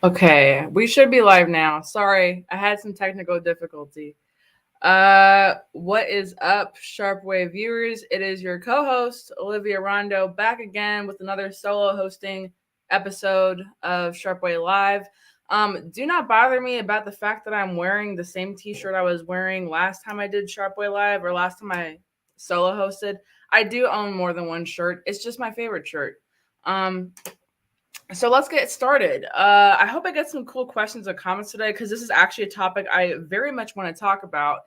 Okay, we should be live now. Sorry, I had some technical difficulty. What is up, Sharpe Way viewers? It is your co-host, Olivia Rondeau, back again with another solo hosting episode of Sharpe Way Live. Do not bother me about the fact that I'm wearing the same t-shirt I was wearing last time I did Sharpe Way Live or last time I solo hosted. I do own more than one shirt. It's just my favorite shirt. So let's get started. I hope I get some cool questions or comments today because this is actually a topic I very much want to talk about,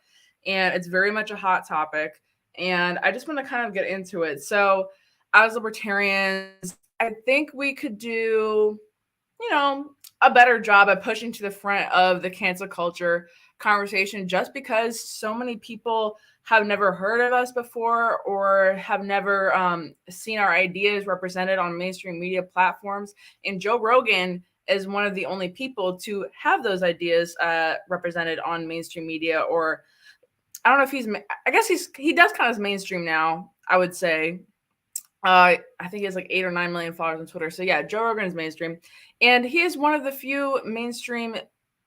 and it's very much a hot topic, and I just want to kind of get into it. So, as libertarians, I think we could do, a better job at pushing to the front of the cancel culture conversation just because so many people have never heard of us before or have never seen our ideas represented on mainstream media platforms. And Joe Rogan is one of the only people to have those ideas represented on mainstream media. Or I don't know if I guess he does kind of mainstream now, I would say. I think he has like 8 or 9 million followers on Twitter. So yeah, Joe Rogan is mainstream. And he is one of the few mainstream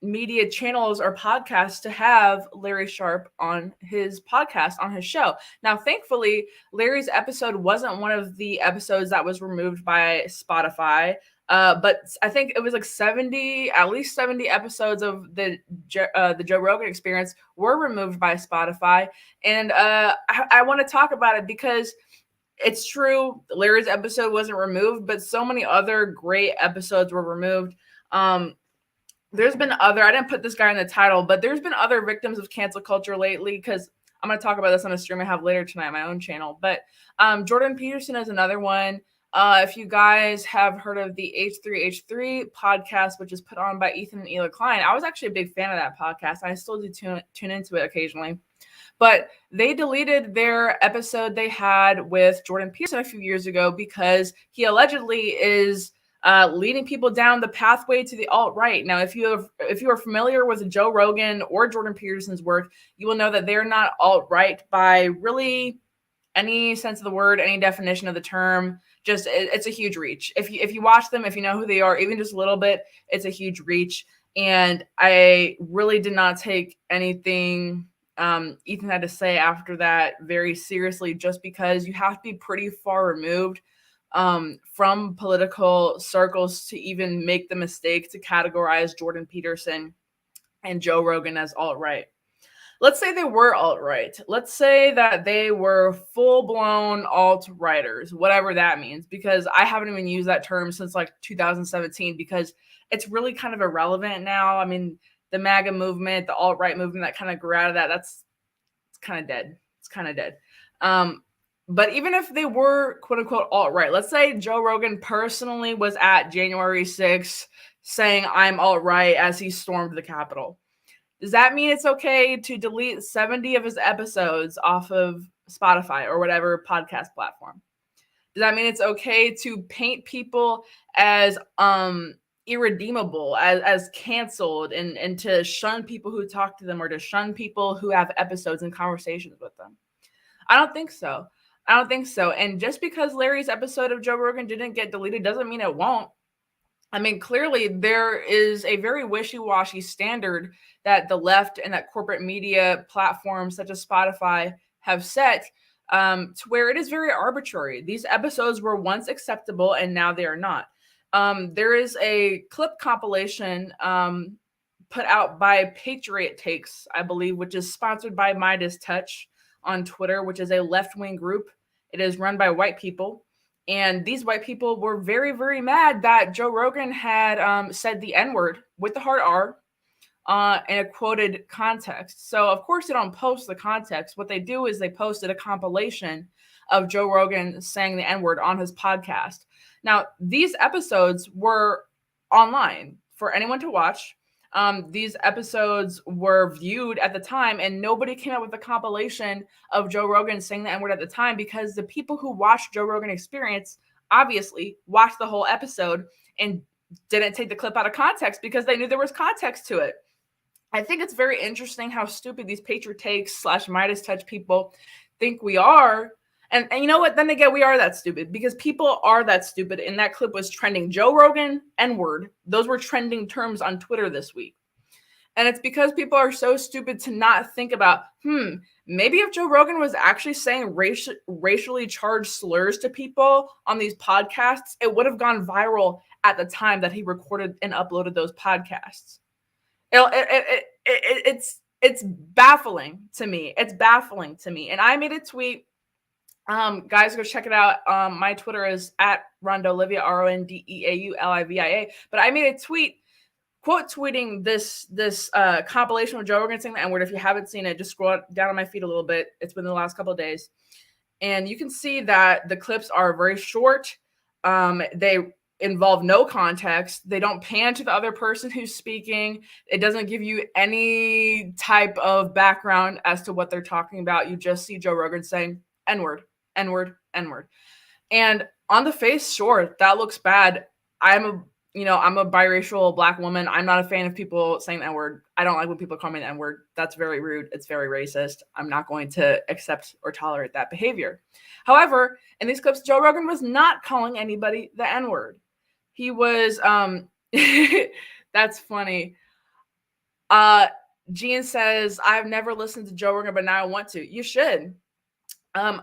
media channels or podcasts to have Larry Sharpe on his podcast, on his show. Now, thankfully, Larry's episode wasn't one of the episodes that was removed by Spotify. But I think it was like at least 70 episodes of the Joe Rogan Experience were removed by Spotify. And I want to talk about it because it's true, Larry's episode wasn't removed, but so many other great episodes were removed. There's been I didn't put this guy in the title, but there's been other victims of cancel culture lately because I'm going to talk about this on a stream I have later tonight on my own channel. But Jordan Peterson is another one. If you guys have heard of the H3H3 podcast, which is put on by Ethan and Ela Klein, I was actually a big fan of that podcast. I still do tune into it occasionally. But they deleted their episode they had with Jordan Peterson a few years ago because he allegedly is leading people down the pathway to the alt-right. Now, if you are familiar with Joe Rogan or Jordan Peterson's work, you will know that they're not alt-right by really any sense of the word, any definition of the term. Just it's a huge reach. If you watch them, if you know who they are, even just a little bit, it's a huge reach. And I really did not take anything Ethan had to say after that very seriously, just because you have to be pretty far removed from political circles to even make the mistake to categorize Jordan Peterson and Joe Rogan as alt-right. Let's say they were alt-right. Let's say that they were full-blown alt-righters, whatever that means, because I haven't even used that term since like 2017 because it's really kind of irrelevant now. I mean, the MAGA movement, the alt-right movement that kind of grew out of that, it's kind of dead. It's kind of dead. But even if they were quote unquote alt-right, let's say Joe Rogan personally was at January 6th saying I'm alt-right as he stormed the Capitol. Does that mean it's okay to delete 70 of his episodes off of Spotify or whatever podcast platform? Does that mean it's okay to paint people as irredeemable, as canceled, and to shun people who talk to them or to shun people who have episodes and conversations with them? I don't think so. And just because Larry's episode of Joe Rogan didn't get deleted doesn't mean it won't. I mean, clearly there is a very wishy-washy standard that the left and that corporate media platforms such as Spotify have set to where it is very arbitrary. These episodes were once acceptable and now they are not. There is a clip compilation put out by Patriot Takes, I believe, which is sponsored by Midas Touch on Twitter, which is a left-wing group. It is run by white people. And these white people were very, very mad that Joe Rogan had said the N-word with the hard R in a quoted context. So, of course, they don't post the context. What they do is they posted a compilation of Joe Rogan saying the N-word on his podcast. Now, these episodes were online for anyone to watch. These episodes were viewed at the time, and nobody came up with a compilation of Joe Rogan saying the N-word at the time because the people who watched Joe Rogan Experience obviously watched the whole episode and didn't take the clip out of context because they knew there was context to it. I think it's very interesting how stupid these Patriot Takes / Midas Touch people think we are. And you know what? Then again, we are that stupid because people are that stupid. And that clip was trending. Joe Rogan, N-word. Those were trending terms on Twitter this week. And it's because people are so stupid to not think about, maybe if Joe Rogan was actually saying racially charged slurs to people on these podcasts, it would have gone viral at the time that he recorded and uploaded those podcasts. It's baffling to me. It's baffling to me. And I made a tweet. Guys, go check it out. My Twitter is at Rondeau Olivia, RONDEAULIVIA. But I made a tweet quote tweeting this compilation of Joe Rogan saying the N-word. If you haven't seen it, just scroll down on my feed a little bit. It's been the last couple of days. And you can see that the clips are very short. They involve no context. They don't pan to the other person who's speaking. It doesn't give you any type of background as to what they're talking about. You just see Joe Rogan saying N-word, N-word, N-word. And on the face, sure, that looks bad. I'm a biracial Black woman. I'm not a fan of people saying the N-word. I don't like when people call me the N-word. That's very rude. It's very racist. I'm not going to accept or tolerate that behavior. However, in these clips, Joe Rogan was not calling anybody the N-word. He was, that's funny. Jean says, I've never listened to Joe Rogan, but now I want to. You should. I'm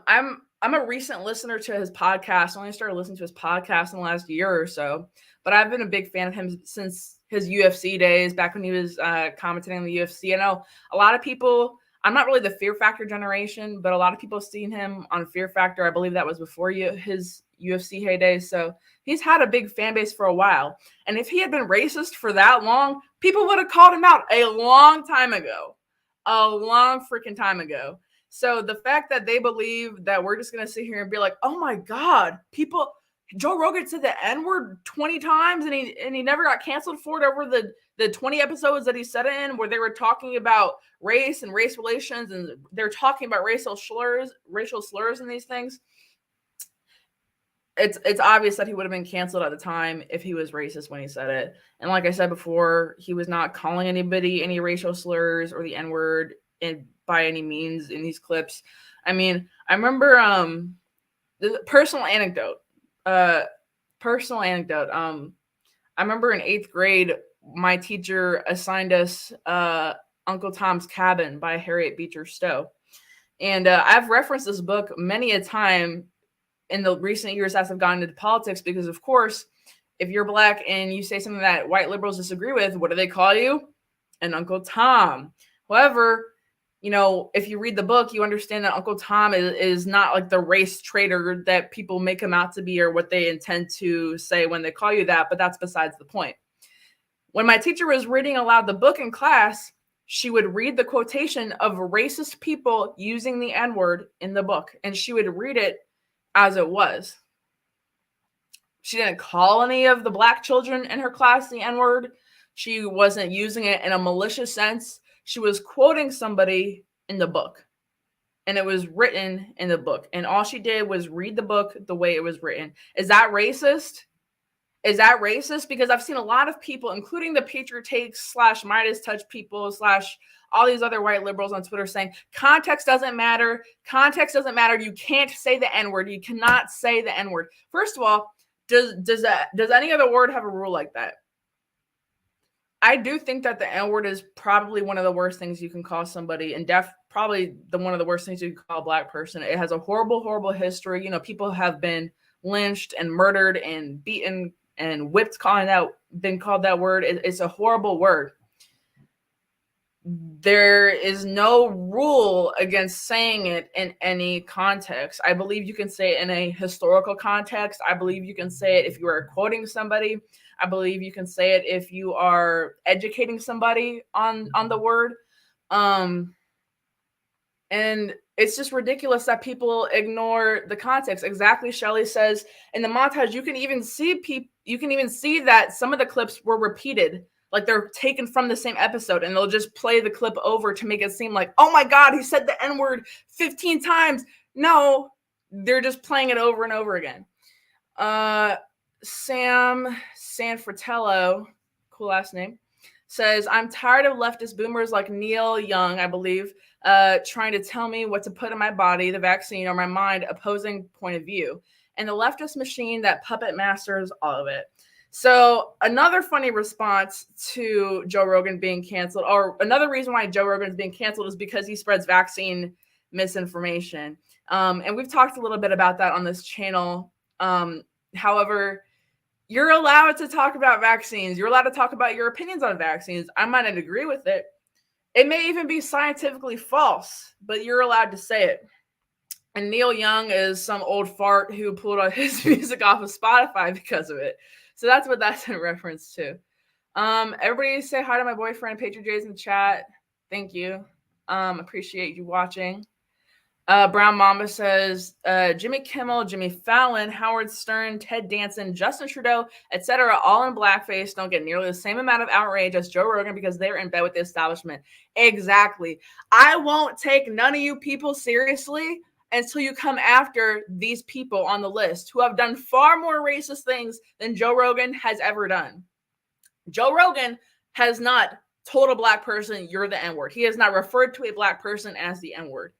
a recent listener to his podcast. I only started listening to his podcast in the last year or so, but I've been a big fan of him since his UFC days, back when he was commentating on the UFC. I know a lot of people, I'm not really the Fear Factor generation, but a lot of people have seen him on Fear Factor. I believe that was before his UFC heyday. So he's had a big fan base for a while. And if he had been racist for that long, people would have called him out a long time ago. A long freaking time ago. So the fact that they believe that we're just going to sit here and be like, oh my God, Joe Rogan said the N-word 20 times and he never got canceled for it over the 20 episodes that he said it in, where they were talking about race and race relations, and they're talking about racial slurs and these things. It's obvious that he would have been canceled at the time if he was racist when he said it. And like I said before, he was not calling anybody any racial slurs or the N-word by any means in these clips. I mean, I remember personal anecdote. I remember in 8th grade, my teacher assigned us Uncle Tom's Cabin by Harriet Beecher Stowe. And I've referenced this book many a time in the recent years as I've gotten into politics, because of course, if you're Black and you say something that white liberals disagree with, what do they call you? An Uncle Tom. However, if you read the book, you understand that Uncle Tom is not like the race traitor that people make him out to be, or what they intend to say when they call you that, but that's besides the point. When my teacher was reading aloud the book in class, she would read the quotation of racist people using the N-word in the book, and she would read it as it was. She didn't call any of the Black children in her class the N-word. She wasn't using it in a malicious sense. She was quoting somebody in the book, and it was written in the book. And all she did was read the book the way it was written. Is that racist? Is that racist? Because I've seen a lot of people, including the Patriot Act / Midas Touch people / all these other white liberals on Twitter, saying context doesn't matter. Context doesn't matter. You can't say the N-word. You cannot say the N-word. First of all, does any other word have a rule like that? I do think that the N-word is probably one of the worst things you can call somebody, and probably one of the worst things you can call a Black person. It has a horrible, horrible history. People have been lynched and murdered and beaten and whipped, been called that word. It's a horrible word. There is no rule against saying it in any context. I believe you can say it in a historical context. I believe you can say it if you are quoting somebody. I believe you can say it if you are educating somebody on the word. And it's just ridiculous that people ignore the context. Exactly, Shelley says in the montage, you can even see that some of the clips were repeated, like they're taken from the same episode, and they'll just play the clip over to make it seem like, oh my God, he said the N-word 15 times. No, they're just playing it over and over again. Sam Sanfratello, cool last name, says, I'm tired of leftist boomers like Neil Young, I believe, trying to tell me what to put in my body, the vaccine, or my mind, opposing point of view. And the leftist machine that puppet masters all of it. So another funny response to Joe Rogan being canceled, or another reason why Joe Rogan is being canceled, is because he spreads vaccine misinformation. And we've talked a little bit about that on this channel. However, you're allowed to talk about vaccines. You're allowed to talk about your opinions on vaccines. I might not agree with it. It may even be scientifically false, but you're allowed to say it. And Neil Young is some old fart who pulled his music off of Spotify because of it. So that's what that's in reference to. Everybody say hi to my boyfriend, Patriot J's in the chat. Thank you. Appreciate you watching. Brown Mamba says, Jimmy Kimmel, Jimmy Fallon, Howard Stern, Ted Danson, Justin Trudeau, etc., all in blackface, don't get nearly the same amount of outrage as Joe Rogan because they're in bed with the establishment. Exactly. I won't take none of you people seriously until you come after these people on the list who have done far more racist things than Joe Rogan has ever done. Joe Rogan has not told a black person, you're the N-word. He has not referred to a black person as the N-word.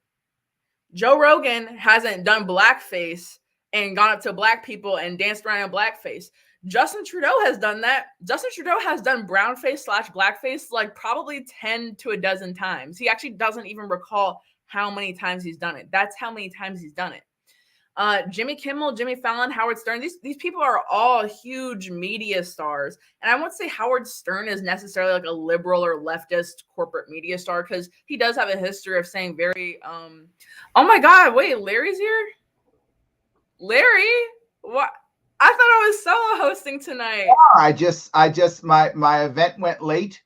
Joe Rogan hasn't done blackface and gone up to black people and danced around in blackface. Justin Trudeau has done that. Justin Trudeau has done brownface / blackface like probably 10 to a dozen times. He actually doesn't even recall how many times he's done it. That's how many times he's done it. Jimmy Kimmel, Jimmy Fallon, Howard Stern, these people are all huge media stars. And I won't say Howard Stern is necessarily like a liberal or leftist corporate media star, because he does have a history of saying very, oh my God, wait, Larry's here? Larry? What? I thought I was solo hosting tonight. My event went late,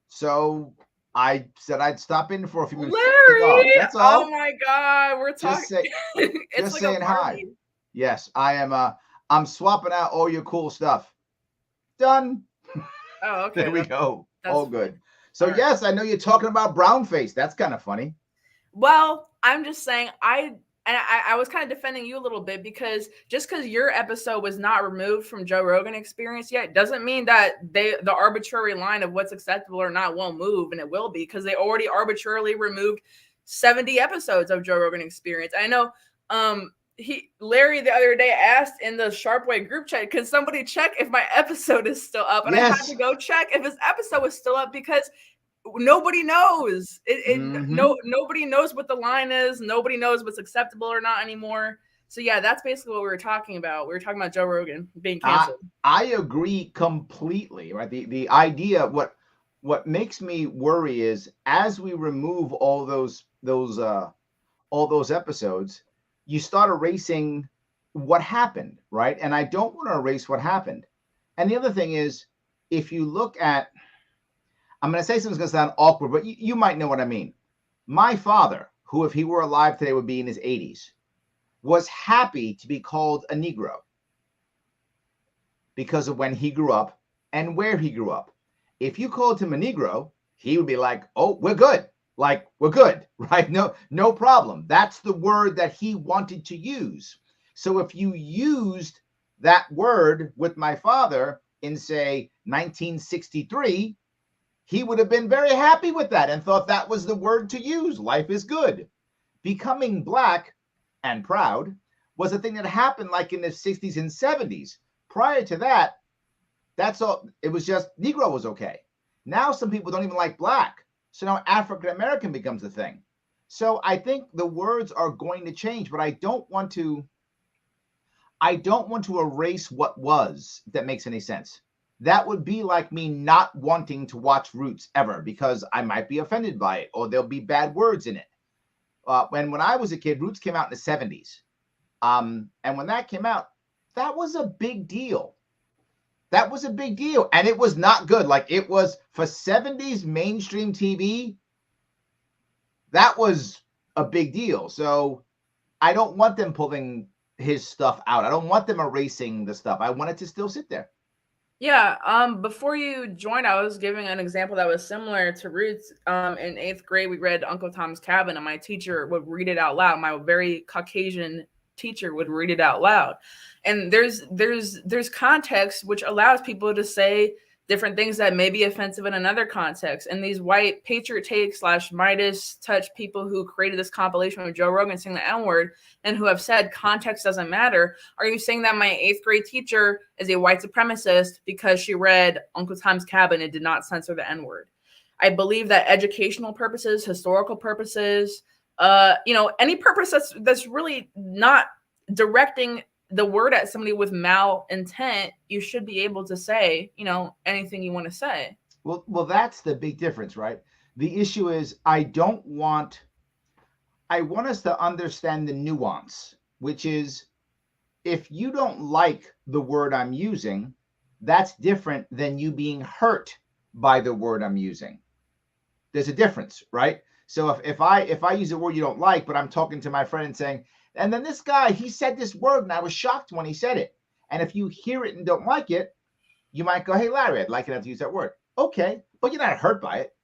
so I said I'd stop in for a few minutes. Larry! That's all. Oh my God, we're talking. It's just like saying hi. Yes, I am. I'm swapping out all your cool stuff. Done. Oh, okay. There we go. All good. So all right. Yes, I know you're talking about brownface. That's kind of funny. Well, I'm just saying I was kind of defending you a little bit, because just because your episode was not removed from Joe Rogan Experience yet doesn't mean that the arbitrary line of what's acceptable or not won't move, and it will be, because they already arbitrarily removed 70 episodes of Joe Rogan Experience. I know Larry the other day asked in the Sharpe Way group chat, can somebody check if my episode is still up? And yes. I had to go check if his episode was still up, because nobody knows. Nobody knows what the line is. Nobody knows what's acceptable or not anymore. So yeah, that's basically what we were talking about. We were talking about Joe Rogan being canceled. I agree completely. Right. The idea, what makes me worry is, as we remove all those episodes, you start erasing what happened, right? And I don't want to erase what happened. And the other thing is, if you look at, I'm going to say something's going to sound awkward, but you might know what I mean. My father, who if he were alive today would be in his 80s, was happy to be called a Negro because of when he grew up and where he grew up. If you called him a Negro, he would be like, oh, we're good. Like, we're good, right? No problem. That's the word that he wanted to use. So if you used that word with my father in, say, 1963, he would have been very happy with that and thought that was the word to use. Life is good. Becoming black and proud was a thing that happened like in the 60s and 70s. Prior to that, that's all. It was just Negro was okay. Now some people don't even like black. So now African American becomes the thing. So I think the words are going to change, but I don't want to erase what was, if that makes any sense. That would be like me not wanting to watch Roots ever, because I might be offended by it, or there'll be bad words in it. When I was a kid, Roots came out in the 70s. And when that came out, that was a big deal. That was a big deal. And it was not good. Like, it was for 70s mainstream TV. That was a big deal. So I don't want them pulling his stuff out. I don't want them erasing the stuff. I want it to still sit there. Yeah. Before you joined, I was giving an example that was similar to Roots. In 8th grade, we read Uncle Tom's Cabin, and my teacher would read it out loud. My very Caucasian teacher would read it out loud. And there's context which allows people to say different things that may be offensive in another context. And these white Patriot Take / Midas touch people who created this compilation with Joe Rogan saying the N-word and who have said context doesn't matter. Are you saying that my 8th grade teacher is a white supremacist because she read Uncle Tom's Cabin and did not censor the N-word? I believe that educational purposes, historical purposes, any purpose that's really not directing the word at somebody with malintent, you should be able to say, anything you want to say. Well, that's the big difference, right? The issue is I want us to understand the nuance, which is if you don't like the word I'm using, that's different than you being hurt by the word I'm using. There's a difference, right? So if I use a word you don't like, but I'm talking to my friend and saying, and then this guy, he said this word and I was shocked when he said it. And if you hear it and don't like it, you might go, hey, Larry, I'd like it to use that word. Okay, but you're not hurt by it.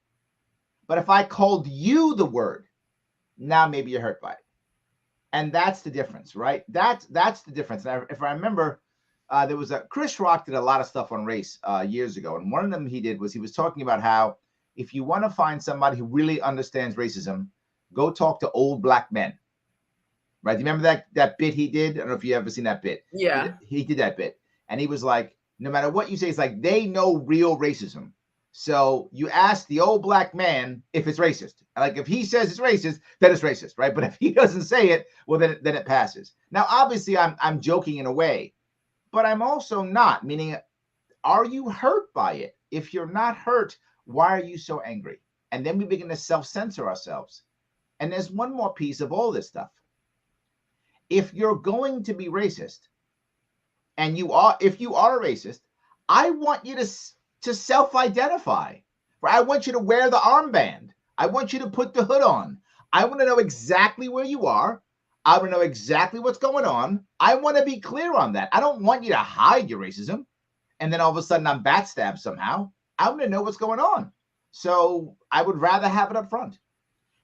But if I called you the word, now maybe you're hurt by it. And that's the difference, right? That's the difference. And if I remember, there was Chris Rock did a lot of stuff on race years ago. And one of them he did was he was talking about how if you want to find somebody who really understands racism, go talk to old black men. Right? Do you remember that bit he did? I don't know if you ever seen that bit. Yeah. He did that bit. And he was like, no matter what you say, it's like they know real racism. So you ask the old black man if it's racist. Like if he says it's racist, then it's racist, right? But if he doesn't say it, well, then it passes. Now, obviously, I'm joking in a way, but I'm also not. Meaning, are you hurt by it? If you're not hurt, why are you so angry? And then we begin to self-censor ourselves. And there's one more piece of all this stuff. If you're going to be racist, and if you are a racist, I want you to self-identify. I want you to wear the armband. I want you to put the hood on. I want to know exactly where you are. I want to know exactly what's going on. I want to be clear on that. I don't want you to hide your racism, and then all of a sudden I'm backstabbed somehow. I want to know what's going on. So I would rather have it up front.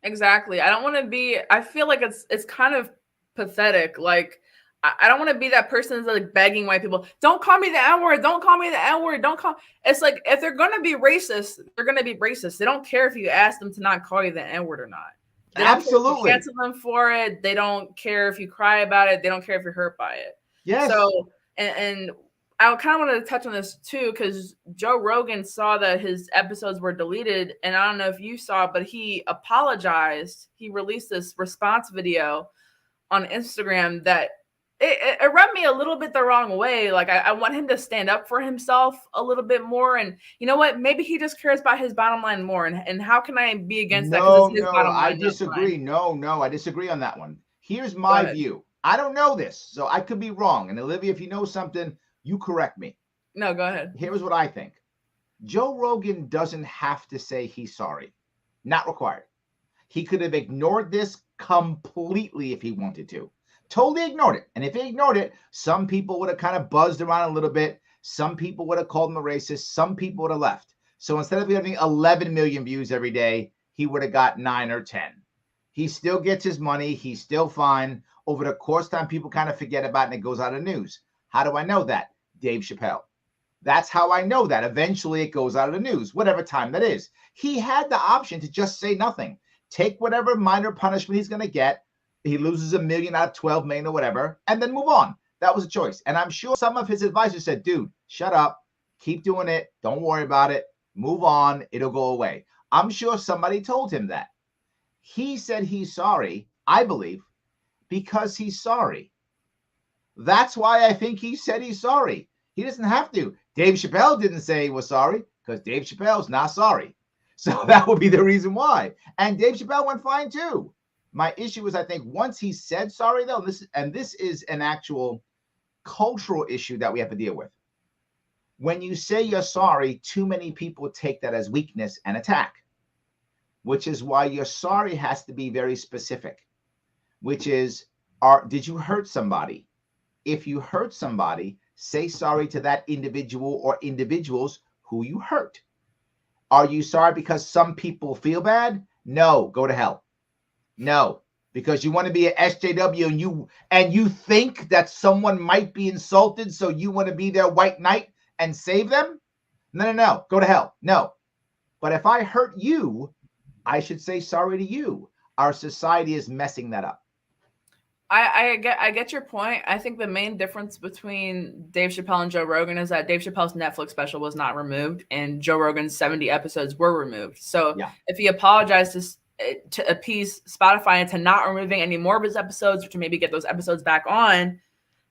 Exactly. I don't want to be. I feel like it's kind of pathetic. Like I don't want to be that person that's like begging white people, don't call me the N-word, don't call me the N-word, don't call. It's like if they're gonna be racist, they're gonna be racist. They don't care if you ask them to not call you the N-word or not. They Absolutely. don't cancel them for it. They don't care if you cry about it. They don't care if you're hurt by it. Yes. So and I kind of wanted to touch on this too, because Joe Rogan saw that his episodes were deleted, and I don't know if you saw, but he apologized. He released this response video on Instagram that it rubbed me a little bit the wrong way. Like I want him to stand up for himself a little bit more. And you know what? Maybe he just cares about his bottom line more. And how can I be against that? No, I disagree. No, I disagree on that one. Here's my view. I don't know this, so I could be wrong. And Olivia, if you know something, you correct me. No, go ahead. Here's what I think. Joe Rogan doesn't have to say he's sorry. Not required. He could have ignored this completely if he wanted to. Totally ignored it. And if he ignored it, some people would have kind of buzzed around a little bit. Some people would have called him a racist. Some people would have left. So instead of getting 11 million views every day, he would have got 9 or 10. He still gets his money. He's still fine. Over the course of time, people kind of forget about it and it goes out of news. How do I know that? Dave Chappelle. That's how I know that. Eventually, it goes out of the news, whatever time that is. He had the option to just say nothing. Take whatever minor punishment he's going to get. He loses $1 million out of 12 million or whatever, and then move on. That was a choice. And I'm sure some of his advisors said, dude, shut up. Keep doing it. Don't worry about it. Move on. It'll go away. I'm sure somebody told him that. He said he's sorry, I believe, because he's sorry. That's why I think he said he's sorry. He doesn't have to. Dave Chappelle didn't say he was sorry because Dave Chappelle's not sorry. So that would be the reason why. And Dave Chappelle went fine too. My issue is, I think once he said sorry, though, this is an actual cultural issue that we have to deal with. When you say you're sorry, too many people take that as weakness and attack, which is why your sorry has to be very specific, which is, did you hurt somebody? If you hurt somebody, say sorry to that individual or individuals who you hurt. Are you sorry because some people feel bad? No, go to hell. No, because you want to be an SJW and you think that someone might be insulted, so you want to be their white knight and save them? No. Go to hell. No. But if I hurt you, I should say sorry to you. Our society is messing that up. I get your point. I think the main difference between Dave Chappelle and Joe Rogan is that Dave Chappelle's Netflix special was not removed, and Joe Rogan's 70 episodes were removed. So if he apologized to appease Spotify into not removing any more of his episodes, or to maybe get those episodes back on,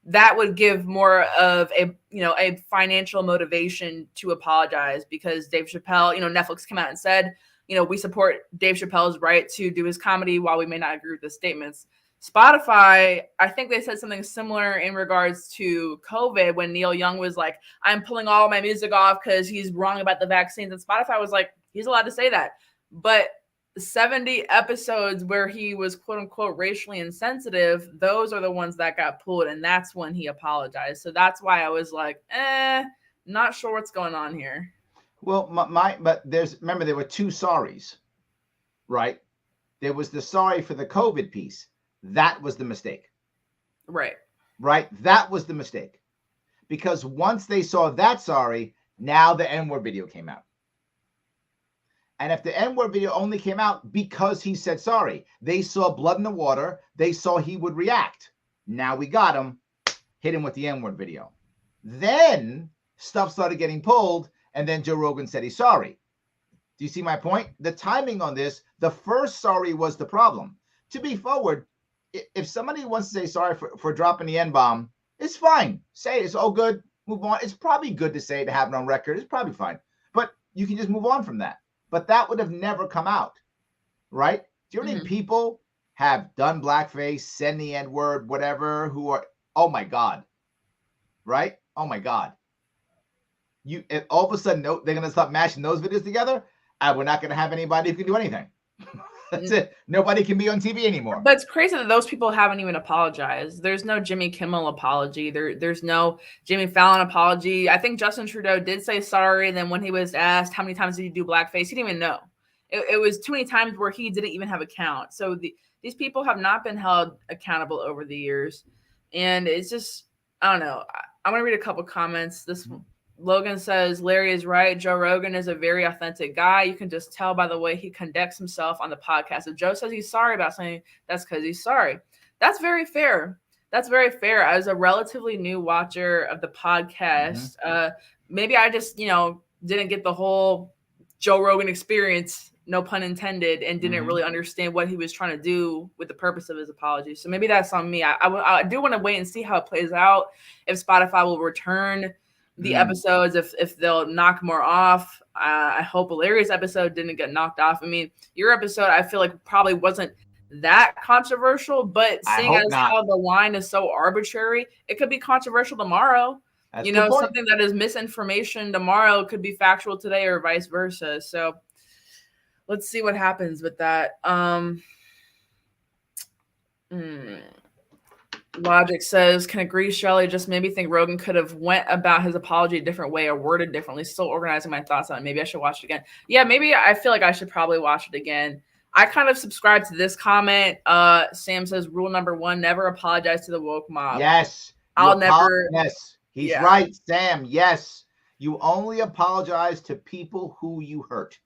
that would give more of a financial motivation to apologize, because Dave Chappelle, Netflix came out and said, we support Dave Chappelle's right to do his comedy while we may not agree with the statements. Spotify, I think they said something similar in regards to COVID when Neil Young was like, I'm pulling all my music off because he's wrong about the vaccines. And Spotify was like, he's allowed to say that. But 70 episodes where he was quote unquote racially insensitive, those are the ones that got pulled. And that's when he apologized. So that's why I was like, not sure what's going on here. Well, but remember, there were two sorries, right? There was the sorry for the COVID piece. That was the mistake. Right. That was the mistake. Because once they saw that sorry, now the N-word video came out. And if the N-word video only came out because he said sorry, they saw blood in the water, they saw he would react. Now we got him, hit him with the N-word video. Then stuff started getting pulled, and then Joe Rogan said he's sorry. Do you see my point? The timing on this, the first sorry was the problem. To be forward, if somebody wants to say sorry for dropping the N-bomb, it's fine. Say it's all good. Move on. It's probably good to say, to have it on record. It's probably fine. But you can just move on from that. But that would have never come out, right? Do you know how many people have done blackface, said the N-word, whatever, who are, oh my God, right? Oh my God. All of a sudden, they're going to start mashing those videos together, and we're not going to have anybody who can do anything. That's it. Nobody can be on TV anymore. But it's crazy that those people haven't even apologized. There's no Jimmy Kimmel apology. There's no Jimmy Fallon apology. I think Justin Trudeau did say sorry. And then when he was asked how many times did you do blackface, he didn't even know. It was too many times where he didn't even have a count. So these people have not been held accountable over the years. And it's just, I don't know. I'm going to read a couple comments. This Logan says, Larry is right. Joe Rogan is a very authentic guy. You can just tell by the way he conducts himself on the podcast. If Joe says he's sorry about something, that's because he's sorry. That's very fair. That's very fair. As a relatively new watcher of the podcast, maybe I just, didn't get the whole Joe Rogan experience, no pun intended, and didn't really understand what he was trying to do with the purpose of his apology. So maybe that's on me. I do want to wait and see how it plays out. If Spotify will return the episodes, if they'll knock more off. I hope Larry's episode didn't get knocked off. I mean, your episode, I feel like probably wasn't that controversial, but seeing as how the line is so arbitrary, it could be controversial tomorrow. That's something that is misinformation tomorrow could be factual today, or vice versa. So let's see what happens with that. Logic says, can agree, Shelley. Just maybe think Rogan could have went about his apology a different way or worded differently. Still organizing my thoughts on it. Maybe I should watch it again. Yeah, maybe I feel like I should probably watch it again. I kind of subscribe to this comment. Sam says, rule number 1, never apologize to the woke mob. Yes. I'll never. Yes. He's right, Sam. Yes. You only apologize to people who you hurt.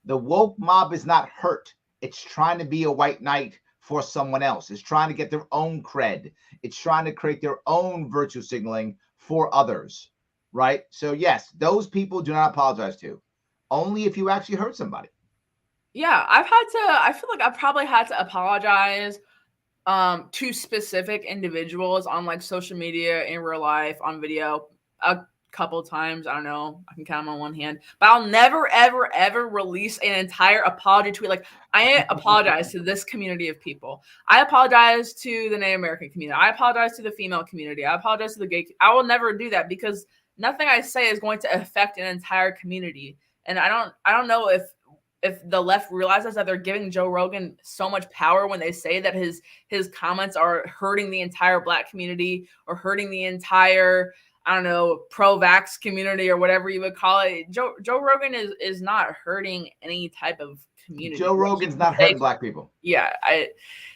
The woke mob is not hurt. It's trying to be a white knight for someone else. It's trying to get their own cred. It's trying to create their own virtue signaling for others, right? So yes, those people do not apologize to. Only if you actually hurt somebody. Yeah, I feel like I've probably had to apologize to specific individuals on like social media, in real life, on video, a couple times. I don't know. I can count them on one hand, but I'll never, ever, ever release an entire apology tweet. Like, I apologize to this community of people. I apologize to the Native American community. I apologize to the female community. I apologize to the gay. I will never do that, because nothing I say is going to affect an entire community. And I don't know if the left realizes that they're giving Joe Rogan so much power when they say that his comments are hurting the entire Black community or hurting the entire, I don't know, pro-vax community or whatever you would call it. Joe Rogan is not hurting any type of community. Joe Rogan's not hurting Black people. Yeah.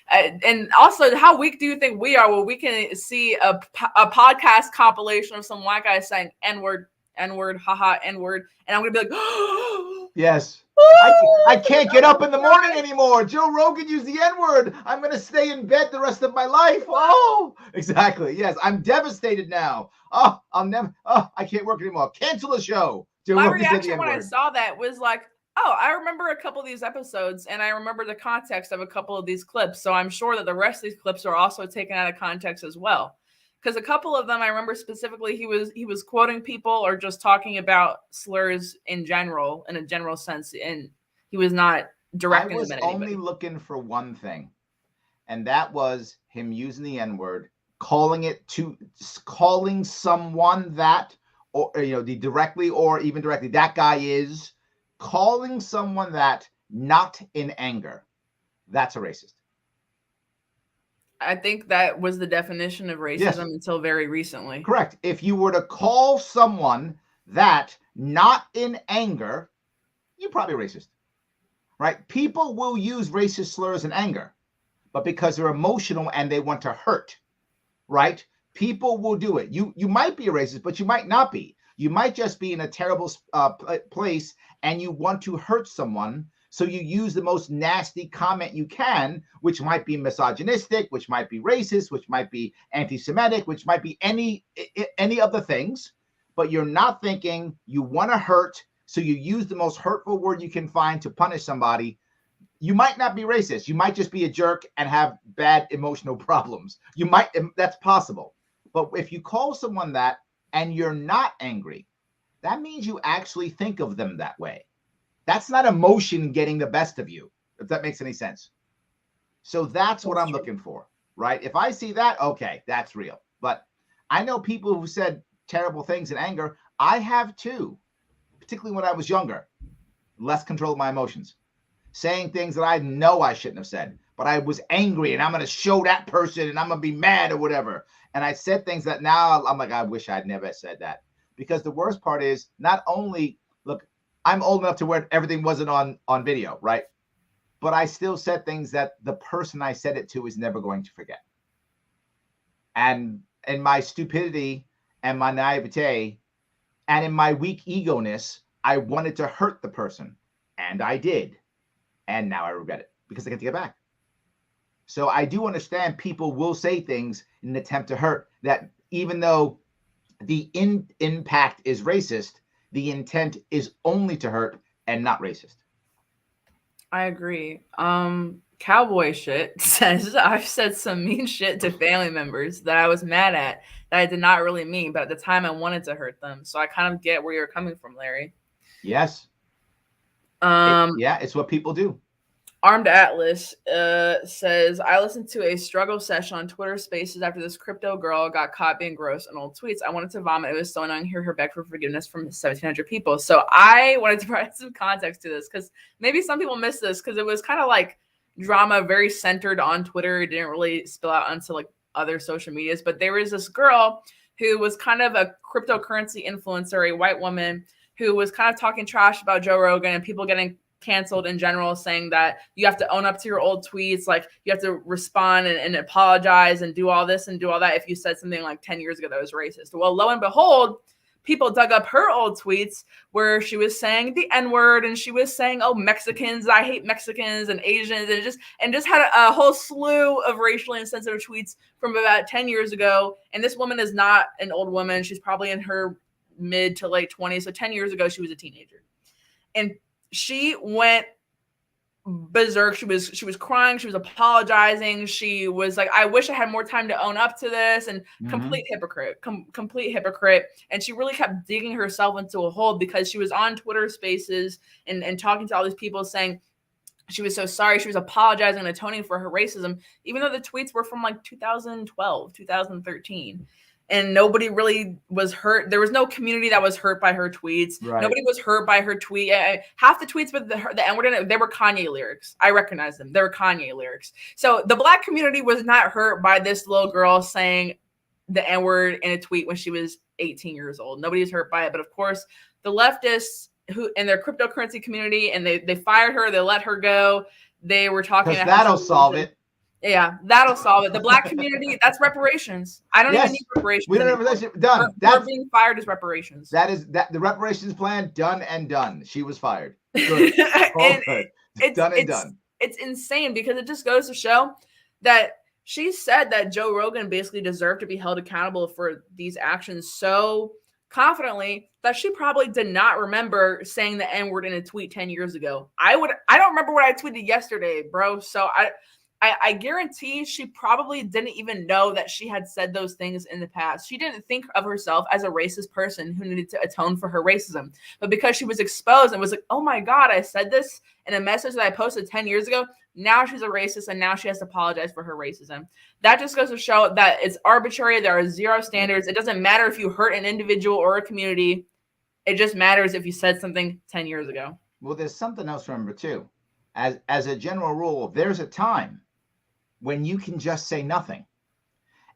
And also, how weak do you think we are? Well, we can see a podcast compilation of some white guy saying N-word N-word, haha, N-word. And I'm going to be like, yes. I can't get up in the morning anymore. Joe Rogan used the N-word. I'm going to stay in bed the rest of my life. Oh, exactly. Yes, I'm devastated now. Oh, I can't work anymore. Cancel the show. Joe my Rogan said the reaction when I N-word. saw that was like, oh, I remember a couple of these episodes and I remember the context of a couple of these clips. So I'm sure that the rest of these clips are also taken out of context as well. Because a couple of them, I remember specifically, he was quoting people or just talking about slurs in general, in a general sense, and he was not directing them at anybody. I was only looking for one thing, and that was him using the N-word, calling someone that, or directly or even directly, that guy is calling someone that not in anger. That's a racist. I think that was the definition of racism until very recently. Correct. If you were to call someone that not in anger, you're probably racist, right? People will use racist slurs in anger, but because they're emotional and they want to hurt, right? People will do it. You might be a racist, but you might not be. You might just be in a terrible place and you want to hurt someone. So you use the most nasty comment you can, which might be misogynistic, which might be racist, which might be anti-Semitic, which might be any of the things, but you're not thinking you want to hurt. So you use the most hurtful word you can find to punish somebody. You might not be racist. You might just be a jerk and have bad emotional problems. That's possible. But if you call someone that and you're not angry, that means you actually think of them that way. That's not emotion getting the best of you, if that makes any sense. So that's what I'm looking for, right? If I see that, okay, that's real. But I know people who said terrible things in anger. I have too, particularly when I was younger, less control of my emotions, saying things that I know I shouldn't have said, but I was angry and I'm going to show that person and I'm going to be mad or whatever. And I said things that now I'm like, I wish I'd never said that. Because the worst part is not only, look, I'm old enough to where everything wasn't on video, right? But I still said things that the person I said it to is never going to forget. And in my stupidity and my naivete and in my weak ego-ness, I wanted to hurt the person. And I did. And now I regret it because I get to get back. So I do understand people will say things in an attempt to hurt, that even though the impact is racist, the intent is only to hurt and not racist. I agree. Cowboy shit says, I've said some mean shit to family members that I was mad at that I did not really mean, but at the time I wanted to hurt them. So I kind of get where you're coming from, Larry. Yes. It's what people do. Armed Atlas says, I listened to a struggle session on Twitter Spaces after this crypto girl got caught being gross in old tweets. I wanted to vomit. It was so annoying to hear her beg for forgiveness from 1,700 people. So I wanted to provide some context to this because maybe some people missed this because it was kind of like drama very centered on Twitter. It didn't really spill out onto like other social medias. But there was this girl who was kind of a cryptocurrency influencer, a white woman who was kind of talking trash about Joe Rogan and people getting canceled in general, saying that you have to own up to your old tweets, like you have to respond and apologize and do all this and do all that if you said something like 10 years ago that was racist. Well, lo and behold, people dug up her old tweets where she was saying the N-word and she was saying, oh, Mexicans, I hate Mexicans and Asians, and just had a whole slew of racially insensitive tweets from about 10 years ago. And this woman is not an old woman. She's probably in her mid to late 20s. So 10 years ago, she was a teenager. And she went berserk. She was crying. She was apologizing. She was like, I wish I had more time to own up to this, and complete hypocrite. And she really kept digging herself into a hole because she was on Twitter Spaces and talking to all these people saying she was so sorry. She was apologizing and atoning for her racism, even though the tweets were from like 2012, 2013. And nobody really was hurt. There was no community that was hurt by her tweets. Right. Nobody was hurt by her tweet. Half the tweets with the N-word in it, they were Kanye lyrics. I recognize them. They were Kanye lyrics. So the Black community was not hurt by this little girl saying the N-word in a tweet when she was 18 years old. Nobody was hurt by it. But of course, the leftists who in their cryptocurrency community, and they fired her. They let her go. They were talking. Because that'll solve it. Yeah, that'll solve it. The black community, that's reparations. I don't even need reparations. We don't have reparations. Done. Her being fired is reparations. That is the reparations plan done and done. She was fired. Good. All good. Done. It's insane because it just goes to show that she said that Joe Rogan basically deserved to be held accountable for these actions so confidently that she probably did not remember saying the N-word in a tweet 10 years ago. I don't remember what I tweeted yesterday, bro. So I guarantee she probably didn't even know that she had said those things in the past. She didn't think of herself as a racist person who needed to atone for her racism. But because she was exposed and was like, oh my God, I said this in a message that I posted 10 years ago. Now she's a racist and now she has to apologize for her racism. That just goes to show that it's arbitrary. There are zero standards. It doesn't matter if you hurt an individual or a community. It just matters if you said something 10 years ago. Well, there's something else to remember too. As a general rule, there's a time when you can just say nothing.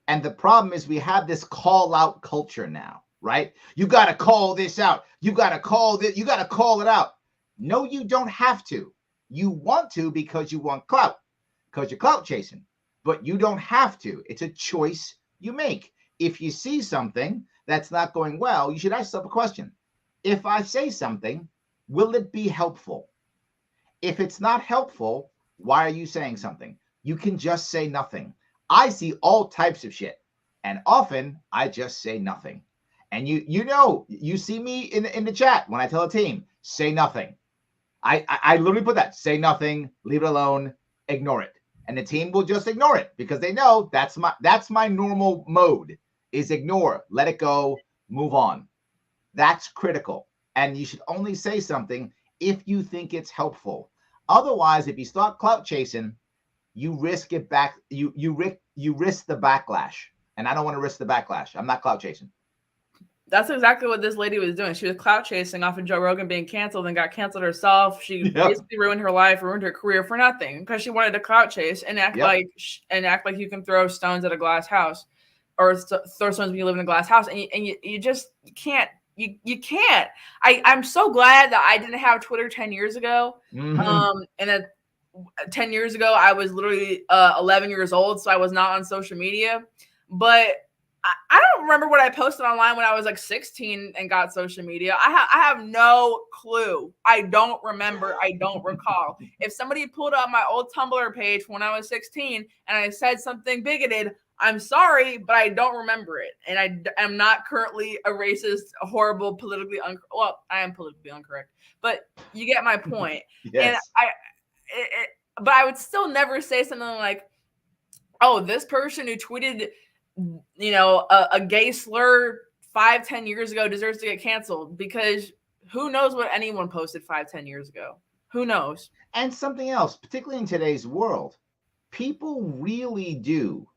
And the problem is we have this call out culture now, right? You got to call this out. You got to call this. You got to call it out. No, you don't have to. You want to because you want clout, because you're clout chasing, but you don't have to. It's a choice you make. If you see something that's not going well, you should ask yourself a question. If I say something, will it be helpful? If it's not helpful, why are you saying something? You can just say nothing. I see all types of shit, and often I just say nothing. And you see me in the chat when I tell a team, say nothing. I literally put that, say nothing, leave it alone, ignore it. And the team will just ignore it because they know that's my normal mode is ignore, let it go, move on. That's critical. And you should only say something if you think it's helpful. Otherwise, if you start clout chasing, you risk it back. You risk the backlash, and I don't want to risk the backlash. I'm not clout chasing. That's exactly what this lady was doing. She was clout chasing off of Joe Rogan being canceled and got canceled herself. She basically ruined her life, ruined her career for nothing because she wanted to clout chase and act like you can throw stones at a glass house or throw stones when you live in a glass house, and you just can't. You can't. I'm so glad that I didn't have Twitter 10 years ago. And that 10 years ago, I was literally 11 years old, so I was not on social media. But I don't remember what I posted online when I was like 16 and got social media. I have no clue. I don't remember. I don't recall. If somebody pulled up my old Tumblr page when I was 16 and I said something bigoted, I'm sorry, but I don't remember it. And I am not currently a racist, horrible, politically well, I am politically incorrect, but you get my point. Yes. And but I would still never say something like, oh, this person who tweeted, a gay slur 5-10 years ago deserves to get canceled, because who knows what anyone posted 5-10 years ago? Who knows? And something else, particularly in today's world, people really do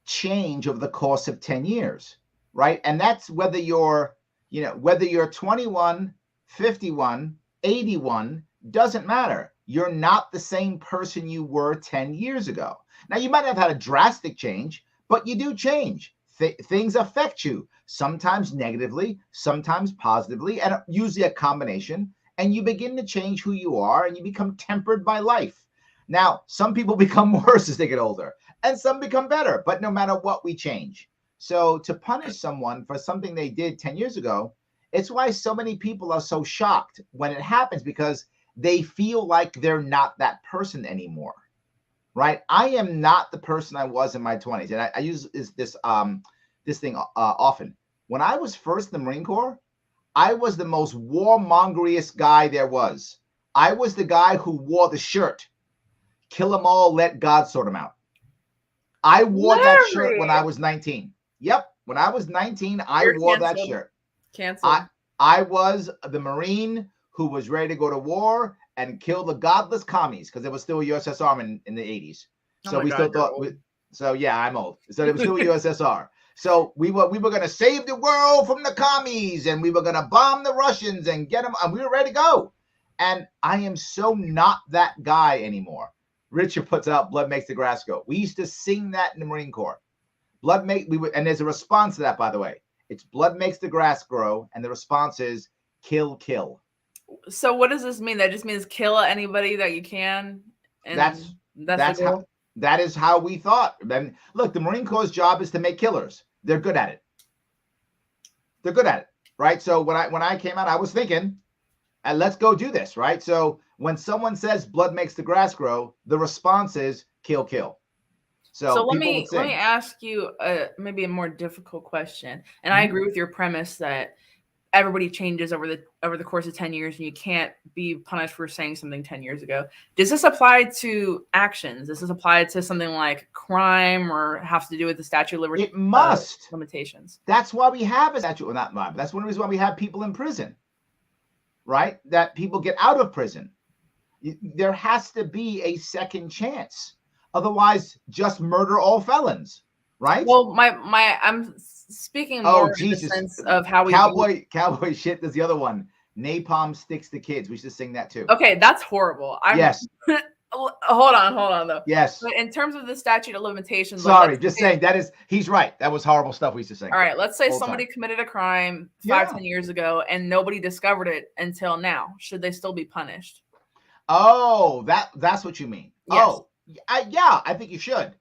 change over the course of 10 years, right? And that's whether you're 21, 51, 81, doesn't matter. You're not the same person you were 10 years ago. Now, you might have had a drastic change, but you do change. Things affect you, sometimes negatively, sometimes positively, and usually a combination. And you begin to change who you are, and you become tempered by life. Now, some people become worse as they get older, and some become better, but no matter what, we change. So to punish someone for something they did 10 years ago, it's why so many people are so shocked when it happens, because they feel like they're not that person anymore, right? I am not the person I was in my 20s. And I use this thing often. When I was first in the Marine Corps, I was the most warmongeriest guy there was. I was the guy who wore the shirt, kill them all, let God sort them out. I wore that shirt when I was 19. Yep. When I was 19, I wore that shirt. Canceled. I was the Marine who was ready to go to war and kill the godless commies, because it was still USSR in the 80s. So we still thought. So yeah, I'm old. So it was still USSR. So we were going to save the world from the commies, and we were going to bomb the Russians and get them, and we were ready to go. And I am so not that guy anymore. Richard puts out "Blood Makes the Grass Grow." We used to sing that in the Marine Corps. And there's a response to that, by the way. It's "Blood makes the grass grow," and the response is "kill, kill." So what does this mean? That just means kill anybody that you can. And that's That is how we thought. Then look, the Marine Corps' job is to make killers. They're good at it. They're good at it, right? So when I came out, I was thinking, let's go do this, right? So when someone says blood makes the grass grow, the response is kill, kill. So let me ask you maybe a more difficult question. And I agree with your premise that everybody changes over the course of 10 years and you can't be punished for saying something 10 years ago. Does this apply to actions? Does this apply to something like crime or have to do with the statute of It must. Limitations? That's why we have a statute. Well, not mine. That's one reason why we have people in prison, right? That people get out of prison. There has to be a second chance. Otherwise, just murder all felons, right? Well, I'm speaking more in the sense of how we cowboy shit. There's the other one. Napalm sticks to kids. We should sing that too. Okay, that's horrible. Yes. Hold on though. Yes. But in terms of the statute of limitations, sorry, just saying he's right. That was horrible stuff we used to sing. All right, let's say somebody committed a crime 10 years ago and nobody discovered it until now. Should they still be punished? Oh, that's what you mean. Yes. Oh, I think you should.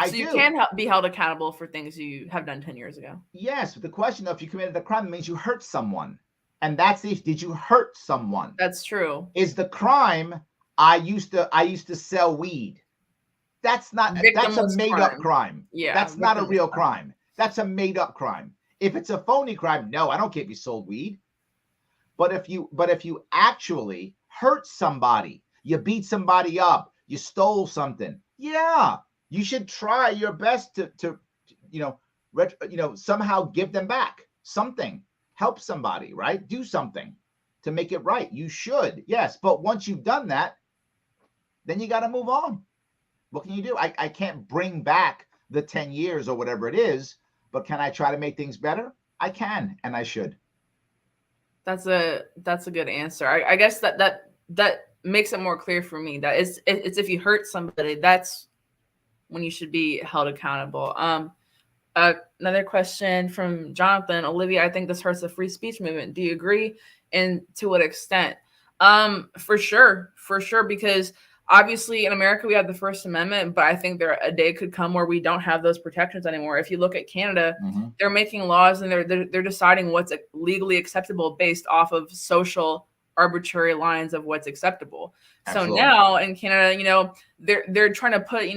So you can be held accountable for things you have done 10 years ago. Yes, but the question of if you committed a crime means you hurt someone. And that's did you hurt someone? That's true. Is the crime I used to sell weed? That's a made up crime. Yeah. That's not a real crime. That's a made up crime. If it's a phony crime, no, I don't care if you sold weed. But if you actually hurt somebody, you beat somebody up, you stole something, yeah, you should try your best to somehow give them back something, help somebody, right? Do something to make it right. You should, yes. But once you've done that, then you got to move on. What can you do? I can't bring back the 10 years or whatever it is, but can I try to make things better? I can, and I should. That's a good answer. I guess that makes it more clear for me that it's if you hurt somebody, that's when you should be held accountable. Another question from Jonathan. Olivia, I think this hurts the free speech movement. Do you agree? And to what extent? For sure, because obviously in America we have the First Amendment, but I think a day could come where we don't have those protections anymore. If you look at Canada, they're making laws and they're deciding what's legally acceptable based off of social arbitrary lines of what's acceptable. Absolutely. So now in Canada, they're trying to put,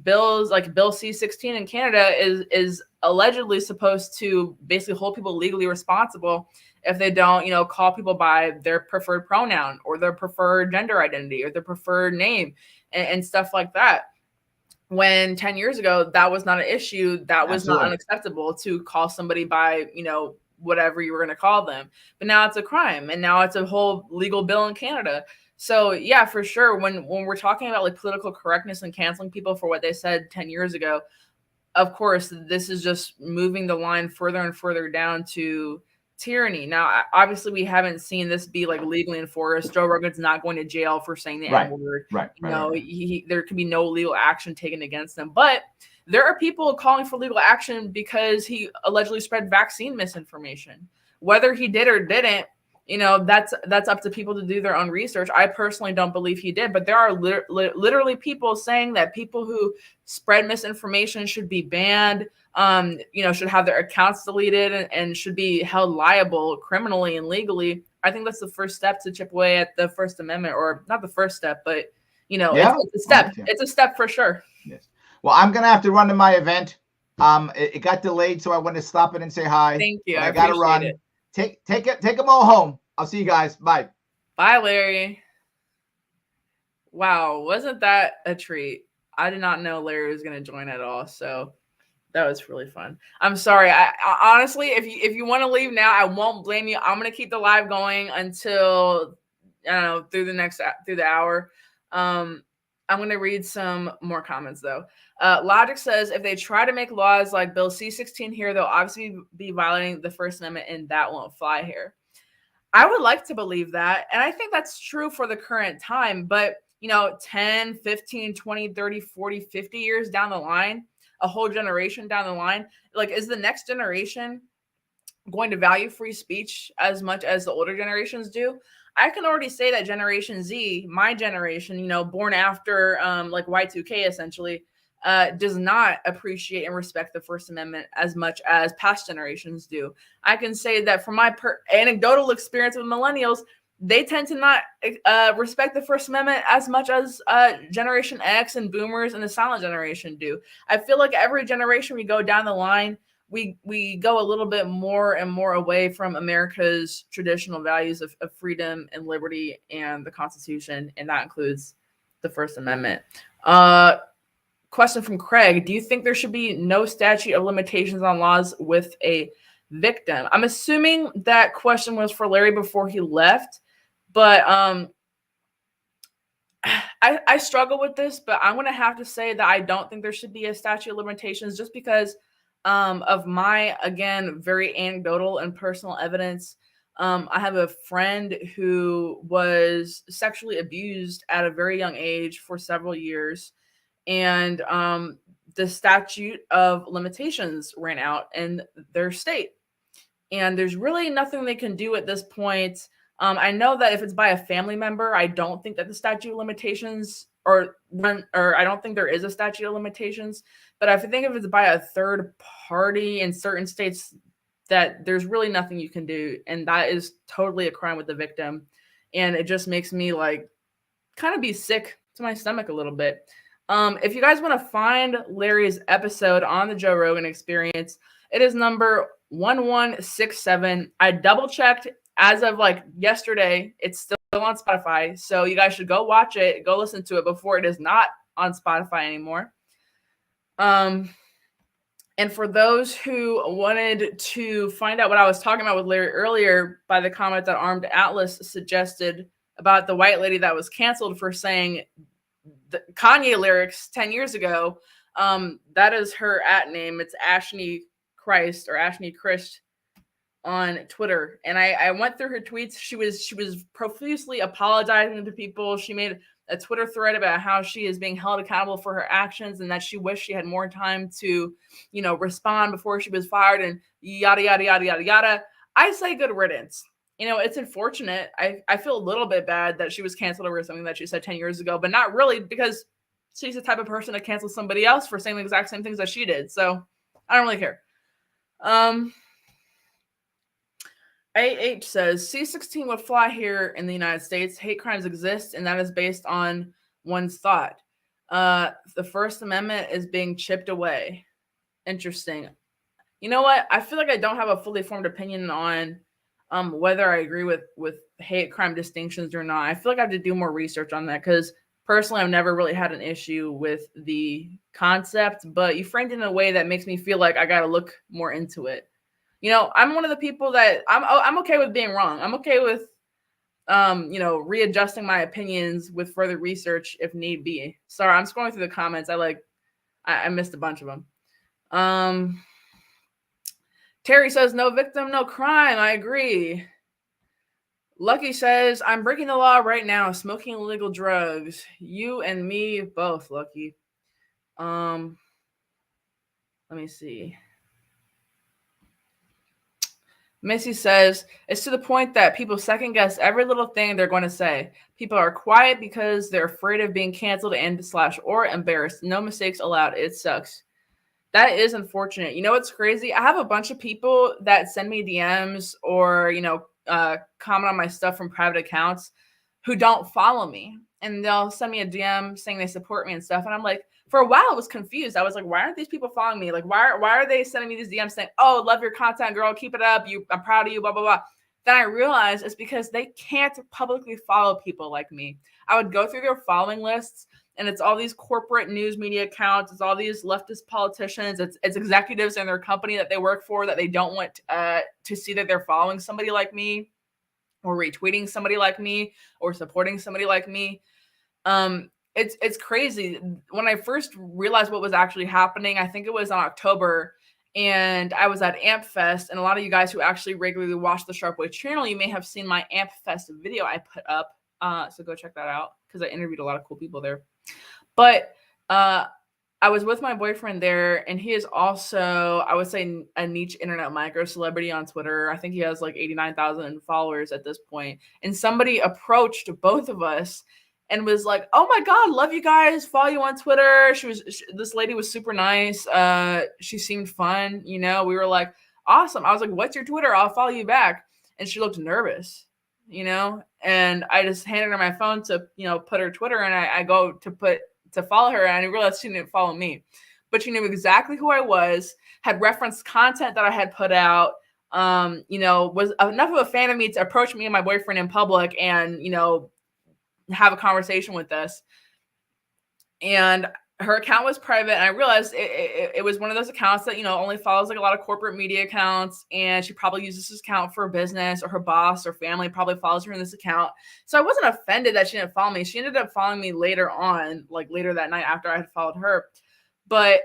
bills like Bill C-16 in Canada is allegedly supposed to basically hold people legally responsible if they don't, call people by their preferred pronoun or their preferred gender identity or their preferred name and stuff like that. When 10 years ago, that was not an issue. That was not unacceptable to call somebody by, whatever you were going to call them. But now it's a crime and now it's a whole legal bill in Canada. So yeah, for sure. When we're talking about like political correctness and canceling people for what they said 10 years ago, of course, this is just moving the line further and further down to tyranny. Now, obviously, we haven't seen this be like legally enforced. Joe Rogan's not going to jail for saying the N-word. Right. There can be no legal action taken against him. But there are people calling for legal action because he allegedly spread vaccine misinformation. Whether he did or didn't, that's up to people to do their own research. I personally don't believe he did, but there are literally people saying that people who spread misinformation should be banned, should have their accounts deleted and should be held liable criminally and legally. I think that's the first step to chip away at the First Amendment, or not the first step, but it's a step. It's a step for sure. Yes. Well, I'm gonna have to run to my event. It got delayed, so I wanted to stop it and say hi. Thank you. I gotta run. Take them all home. I'll see you guys. Bye. Bye, Larry. Wow, wasn't that a treat? I did not know Larry was going to join at all, so that was really fun. I'm sorry. I honestly, if you want to leave now, I won't blame you. I'm going to keep the live going until through the hour. I'm going to read some more comments though. Logic says if they try to make laws like Bill C-16 here, they'll obviously be violating the First Amendment, and that won't fly here. I would like to believe that. And I think that's true for the current time. But, 10, 15, 20, 30, 40, 50 years down the line, a whole generation down the line, like, is the next generation going to value free speech as much as the older generations do? I can already say that Generation Z, my generation, you know, born after like Y2K essentially, does not appreciate and respect the First Amendment as much as past generations do. I can say that from my anecdotal experience with millennials, they tend to not respect the First Amendment as much as Generation X and Boomers and the Silent Generation do. I feel like every generation we go down the line, we go a little bit more and more away from America's traditional values of freedom and liberty and the Constitution, and that includes the First Amendment. Question from Craig: do you think there should be no statute of limitations on laws with a victim? I'm assuming that question was for Larry before he left, but I struggle with this, but I'm going to have to say that I don't think there should be a statute of limitations just because of my, again, very anecdotal and personal evidence. I have a friend who was sexually abused at a very young age for several years, and the statute of limitations ran out in their state, and there's really nothing they can do at this point. I know that if it's by a family member, I don't think that the statute of limitations or I don't think there is a statute of limitations. But I think if it's by a third party in certain states, that there's really nothing you can do, and that is totally a crime with the victim. And it just makes me like kind of be sick to my stomach a little bit. If you guys want to find Larry's episode on the Joe Rogan Experience, it is number 1167. I double checked as of like yesterday. It's still on Spotify, so you guys should go watch it, go listen to it before it is not on Spotify anymore. And for those who wanted to find out what I was talking about with Larry earlier, by the comment that Armed Atlas suggested about the white lady that was canceled for saying the Kanye lyrics 10 years ago, that is her @name. It's Ashney Christ or Ashney Christ on Twitter. And I went through her tweets. She was profusely apologizing to people. She made a Twitter thread about how she is being held accountable for her actions and that she wished she had more time to, you know, respond before she was fired and yada, yada, yada, yada, yada. I say good riddance. You know, it's unfortunate. I feel a little bit bad that she was canceled over something that she said 10 years ago, but not really, because she's the type of person to cancel somebody else for saying the exact same things that she did. So I don't really care. AH says, C-16 would fly here in the United States. Hate crimes exist, and that is based on one's thought. The First Amendment is being chipped away. Interesting. You know what? I feel like I don't have a fully formed opinion on whether I agree with hate crime distinctions or not. I feel like I have to do more research on that, because personally, I've never really had an issue with the concept, but you framed it in a way that makes me feel like I got to look more into it. You know, I'm one of the people that I'm okay with being wrong. I'm okay with, you know, readjusting my opinions with further research if need be. Sorry, I'm scrolling through the comments. I missed a bunch of them. Terry says, no victim, no crime. I agree. Lucky says, I'm breaking the law right now, smoking illegal drugs. You and me both, Lucky. Let me see. Missy says, it's to the point that people second guess every little thing they're going to say. People are quiet because they're afraid of being canceled or embarrassed. No mistakes allowed. It sucks. That is unfortunate. You know what's crazy? I have a bunch of people that send me DMs or, you know, comment on my stuff from private accounts who don't follow me. And they'll send me a DM saying they support me and stuff. And I'm like, for a while I was confused. I was like, why aren't these people following me? Like, why are they sending me these DMs saying, oh, love your content, girl, keep it up. I'm proud of you, blah, blah, blah. Then I realized it's because they can't publicly follow people like me. I would go through their following lists, and it's all these corporate news media accounts. It's all these leftist politicians. It's executives in their company that they work for that they don't want to see that they're following somebody like me or retweeting somebody like me or supporting somebody like me. It's crazy. When I first realized what was actually happening, I think it was in October, and I was at AMP Fest, and a lot of you guys who actually regularly watch the Sharpe Way channel, you may have seen my AMP Fest video I put up. So go check that out, because I interviewed a lot of cool people there. But I was with my boyfriend there, and he is also, I would say, a niche internet micro celebrity on Twitter. I think he has like 89,000 followers at this point. And somebody approached both of us and was like, "Oh my God, love you guys, follow you on Twitter." This lady was super nice. She seemed fun. You know, we were like, awesome. I was like, "What's your Twitter? I'll follow you back." And she looked nervous, you know, and I just handed her my phone to, you know, put her Twitter, and I go to follow her, and I realized she didn't follow me, but she knew exactly who I was, had referenced content that I had put out, you know, was enough of a fan of me to approach me and my boyfriend in public and, you know, have a conversation with us. And her account was private, and I realized it was one of those accounts that, you know, only follows like a lot of corporate media accounts, and she probably uses this account for business, or her boss or family probably follows her in this account. So I wasn't offended that she didn't follow me. She ended up following me later on, like later that night after I had followed her. But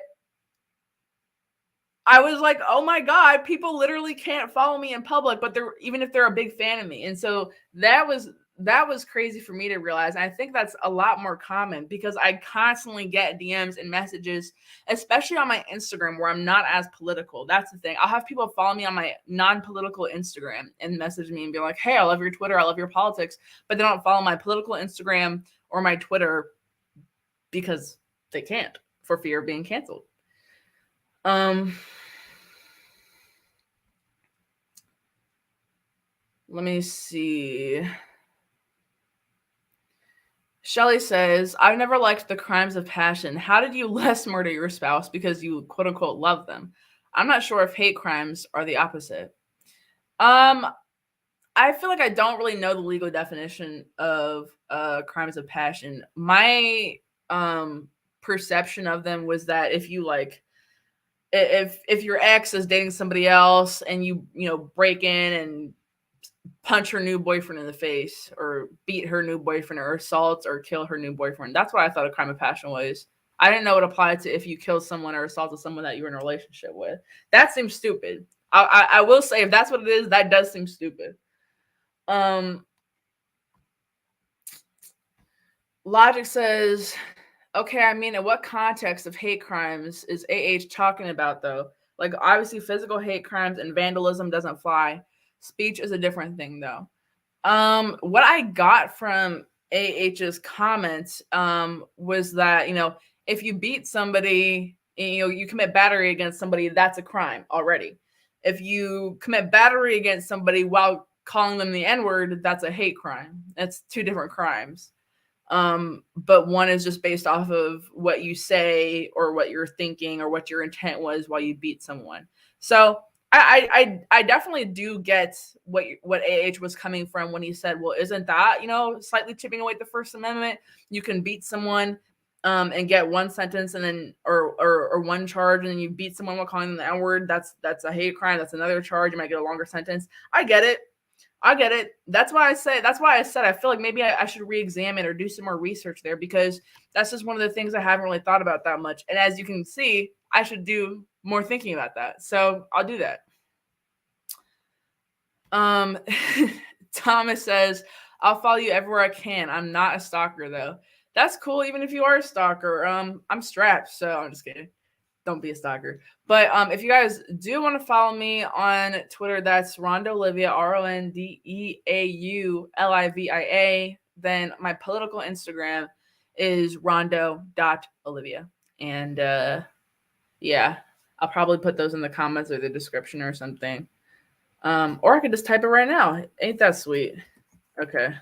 I was like, oh my God, people literally can't follow me in public, but they're, even if they're a big fan of me. And so that was crazy for me to realize. And I think that's a lot more common because I constantly get DMs and messages, especially on my Instagram where I'm not as political. That's the thing. I'll have people follow me on my non-political Instagram and message me and be like, "Hey, I love your Twitter. I love your politics." But they don't follow my political Instagram or my Twitter because they can't, for fear of being canceled. Let me see. Shelly says, "I've never liked the crimes of passion. How did you less murder your spouse because you quote unquote love them? I'm not sure if hate crimes are the opposite." I feel like I don't really know the legal definition of crimes of passion. My perception of them was that if you like, if your ex is dating somebody else and you break in and punch her new boyfriend in the face, or beat her new boyfriend, or assault or kill her new boyfriend, that's what I thought a crime of passion was. I didn't know it applied to if you kill someone or assaulted someone that you were in a relationship with. That seems stupid. I will say, if that's what it is, that does seem stupid. Logic says, okay, I mean, in what context of hate crimes is AH talking about, though? Like, obviously, physical hate crimes and vandalism doesn't fly. Speech is a different thing, though. What I got from AH's comments was that, if you beat somebody, you commit battery against somebody, that's a crime already. If you commit battery against somebody while calling them the N-word, that's a hate crime. That's two different crimes. But one is just based off of what you say or what you're thinking or what your intent was while you beat someone. So I definitely do get what AH was coming from when he said, well, isn't that, slightly chipping away at the First Amendment? You can beat someone and get one sentence and then or one charge, and then you beat someone while calling them the N-word. That's a hate crime. That's another charge. You might get a longer sentence. I get it. That's why I said I feel like maybe I should re-examine or do some more research there, because that's just one of the things I haven't really thought about that much. And as you can see, I should do more thinking about that. So I'll do that. Thomas says, "I'll follow you everywhere I can. I'm not a stalker, though." That's cool, even if you are a stalker. I'm strapped, so I'm just kidding. Don't be a stalker. But if you guys do want to follow me on Twitter, that's Rondeau Olivia, RONDEAULIVIA. Then my political Instagram is rondo.olivia. And yeah, I'll probably put those in the comments or the description or something. Or I could just type it right now. Ain't that sweet? Okay.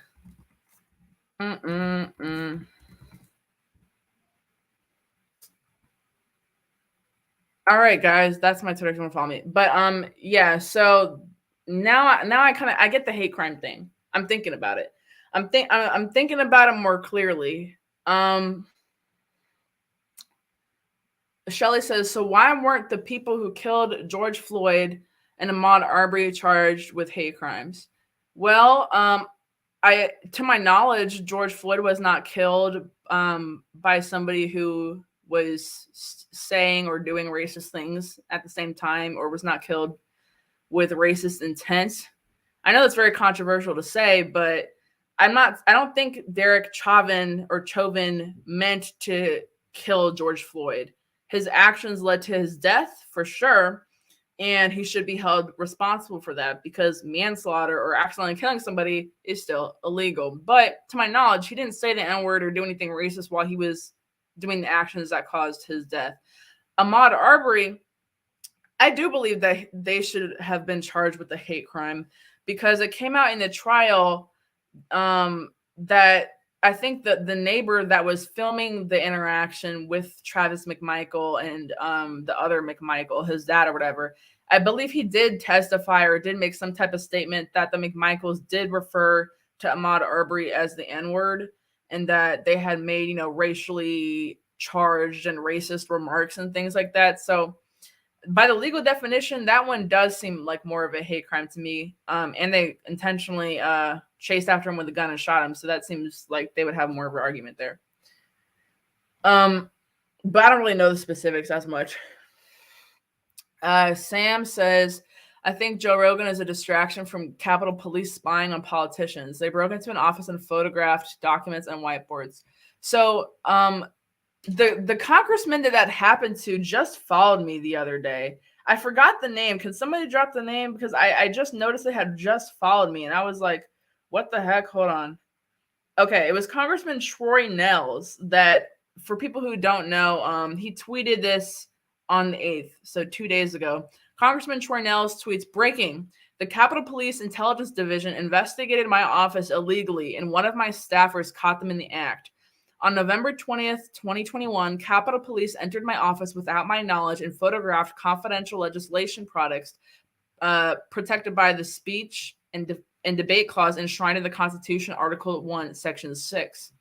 All right, guys, that's my Twitter if you want to follow me. But yeah, so now I get the hate crime thing. I'm thinking about it. I'm thinking about it more clearly. Shelley says, so why weren't the people who killed George Floyd and Ahmaud Arbery charged with hate crimes? Well, to my knowledge, George Floyd was not killed by somebody who was saying or doing racist things at the same time, or was not killed with racist intent. I know that's very controversial to say, but I don't think Derek Chauvin meant to kill George Floyd. His actions led to his death for sure, and he should be held responsible for that because manslaughter or accidentally killing somebody is still illegal. But to my knowledge, he didn't say the N-word or do anything racist while he was doing the actions that caused his death. Ahmaud Arbery, I do believe that they should have been charged with a hate crime because it came out in the trial that I think that the neighbor that was filming the interaction with Travis McMichael and the other McMichael, his dad or whatever, I believe he did testify or did make some type of statement that the McMichaels did refer to Ahmaud Arbery as the N-word and that they had made, you know, racially charged and racist remarks and things like that. So by the legal definition, that one does seem like more of a hate crime to me. And they intentionally chased after him with a gun and shot him. So that seems like they would have more of an argument there. But I don't really know the specifics as much. Sam says, I think Joe Rogan is a distraction from Capitol Police spying on politicians. They broke into an office and photographed documents and whiteboards. So the congressman that happened to just followed me the other day. I forgot the name. Can somebody drop the name? Because I just noticed they had just followed me. And I was like, what the heck? Hold on. Okay, it was Congressman Troy Nehls that, for people who don't know, he tweeted this on the 8th, so 2 days ago. Congressman Troy Nehls tweets, breaking, the Capitol Police Intelligence Division investigated my office illegally and one of my staffers caught them in the act. On November 20th, 2021, Capitol Police entered my office without my knowledge and photographed confidential legislation products protected by the speech and debate clause enshrined in the Constitution, Article 1, Section 6.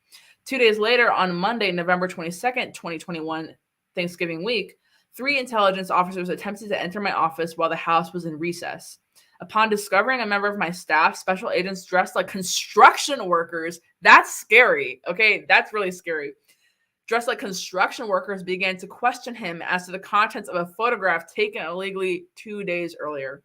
2 days later, on Monday, November 22nd, 2021, Thanksgiving week, 3 intelligence officers attempted to enter my office while the House was in recess. Upon discovering a member of my staff, special agents dressed like construction workers, that's scary, okay? That's really scary. Dressed like construction workers began to question him as to the contents of a photograph taken illegally 2 days earlier.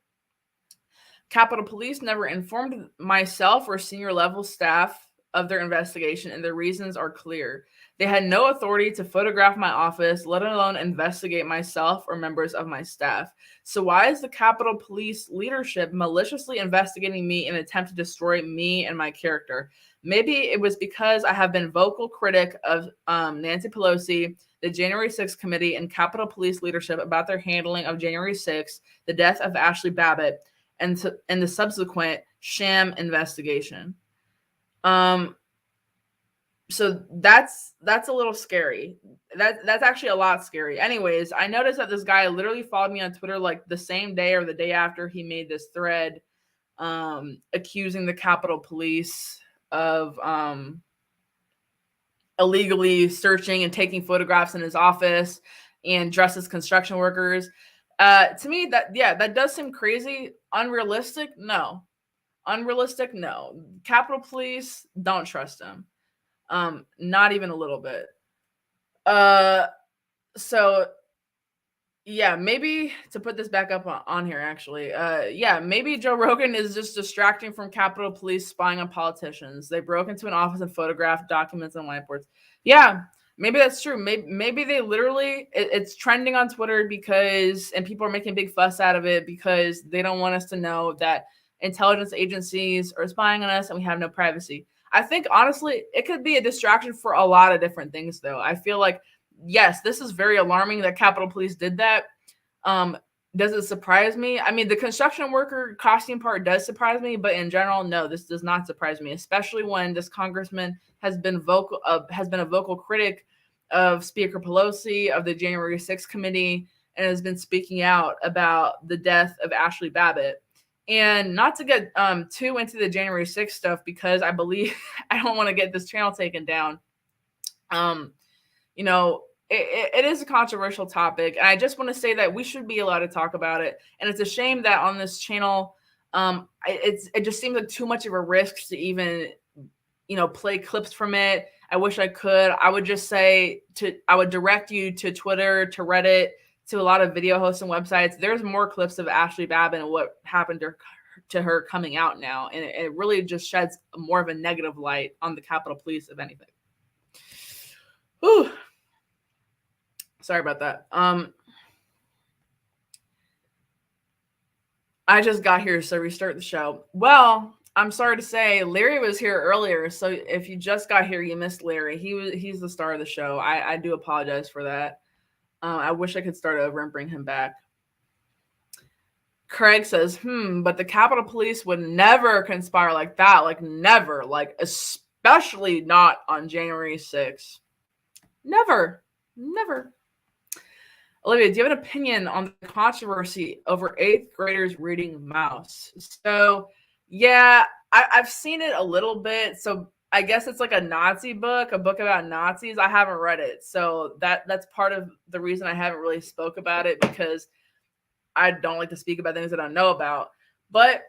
Capitol Police never informed myself or senior level staff of their investigation, and the reasons are clear. They had no authority to photograph my office, let alone investigate myself or members of my staff. So why is the Capitol Police leadership maliciously investigating me in an attempt to destroy me and my character? Maybe it was because I have been vocal critic of Nancy Pelosi, the January 6th committee, and Capitol Police leadership about their handling of January 6th, the death of Ashley Babbitt, and the subsequent sham investigation. So that's a little scary. That's actually a lot scary. Anyways, I noticed that this guy literally followed me on Twitter like the same day or the day after he made this thread accusing the Capitol Police of illegally searching and taking photographs in his office and dressed as construction workers. To me, that does seem crazy. Unrealistic? No. Unrealistic? No. Capitol Police, don't trust them. Not even a little bit. So yeah, maybe to put this back up on here, actually, yeah, maybe Joe Rogan is just distracting from Capitol Police spying on politicians. They broke into an office and photographed documents and whiteboards. Yeah, maybe that's true. Maybe they literally, it's trending on Twitter because, and people are making a big fuss out of it because they don't want us to know that intelligence agencies are spying on us and we have no privacy. I think, honestly, it could be a distraction for a lot of different things, though. I feel like, yes, this is very alarming that Capitol Police did that. Does it surprise me? I mean, the construction worker costume part does surprise me, but in general, no, this does not surprise me, especially when this congressman has been a vocal critic of Speaker Pelosi, of the January 6th committee, and has been speaking out about the death of Ashley Babbitt. And not to get too into the January 6th stuff, because I believe I don't want to get this channel taken down. You know, it is a controversial topic. And I just want to say that we should be allowed to talk about it. And it's a shame that on this channel, it just seems like too much of a risk to even, you know, play clips from it. I wish I could. I would just say I would direct you to Twitter, to Reddit, to a lot of video hosting websites. There's more clips of Ashley Babbitt and what happened to her coming out now. And it really just sheds more of a negative light on the Capitol Police, if anything. Whew. Sorry about that. I just got here, so restart the show. Well, I'm sorry to say, Larry was here earlier, so if you just got here, you missed Larry. He's the star of the show. I do apologize for that. I wish I could start over and bring him back. Craig says, but the Capitol Police would never conspire like that. Like, never. Like, especially not on January 6th. Never. Never. Olivia, do you have an opinion on the controversy over 8th graders reading Mouse? So, yeah, I've seen it a little bit. So I guess it's like a Nazi book, a book about Nazis. I haven't read it. So that's part of the reason I haven't really spoke about it, because I don't like to speak about things that I don't know about. But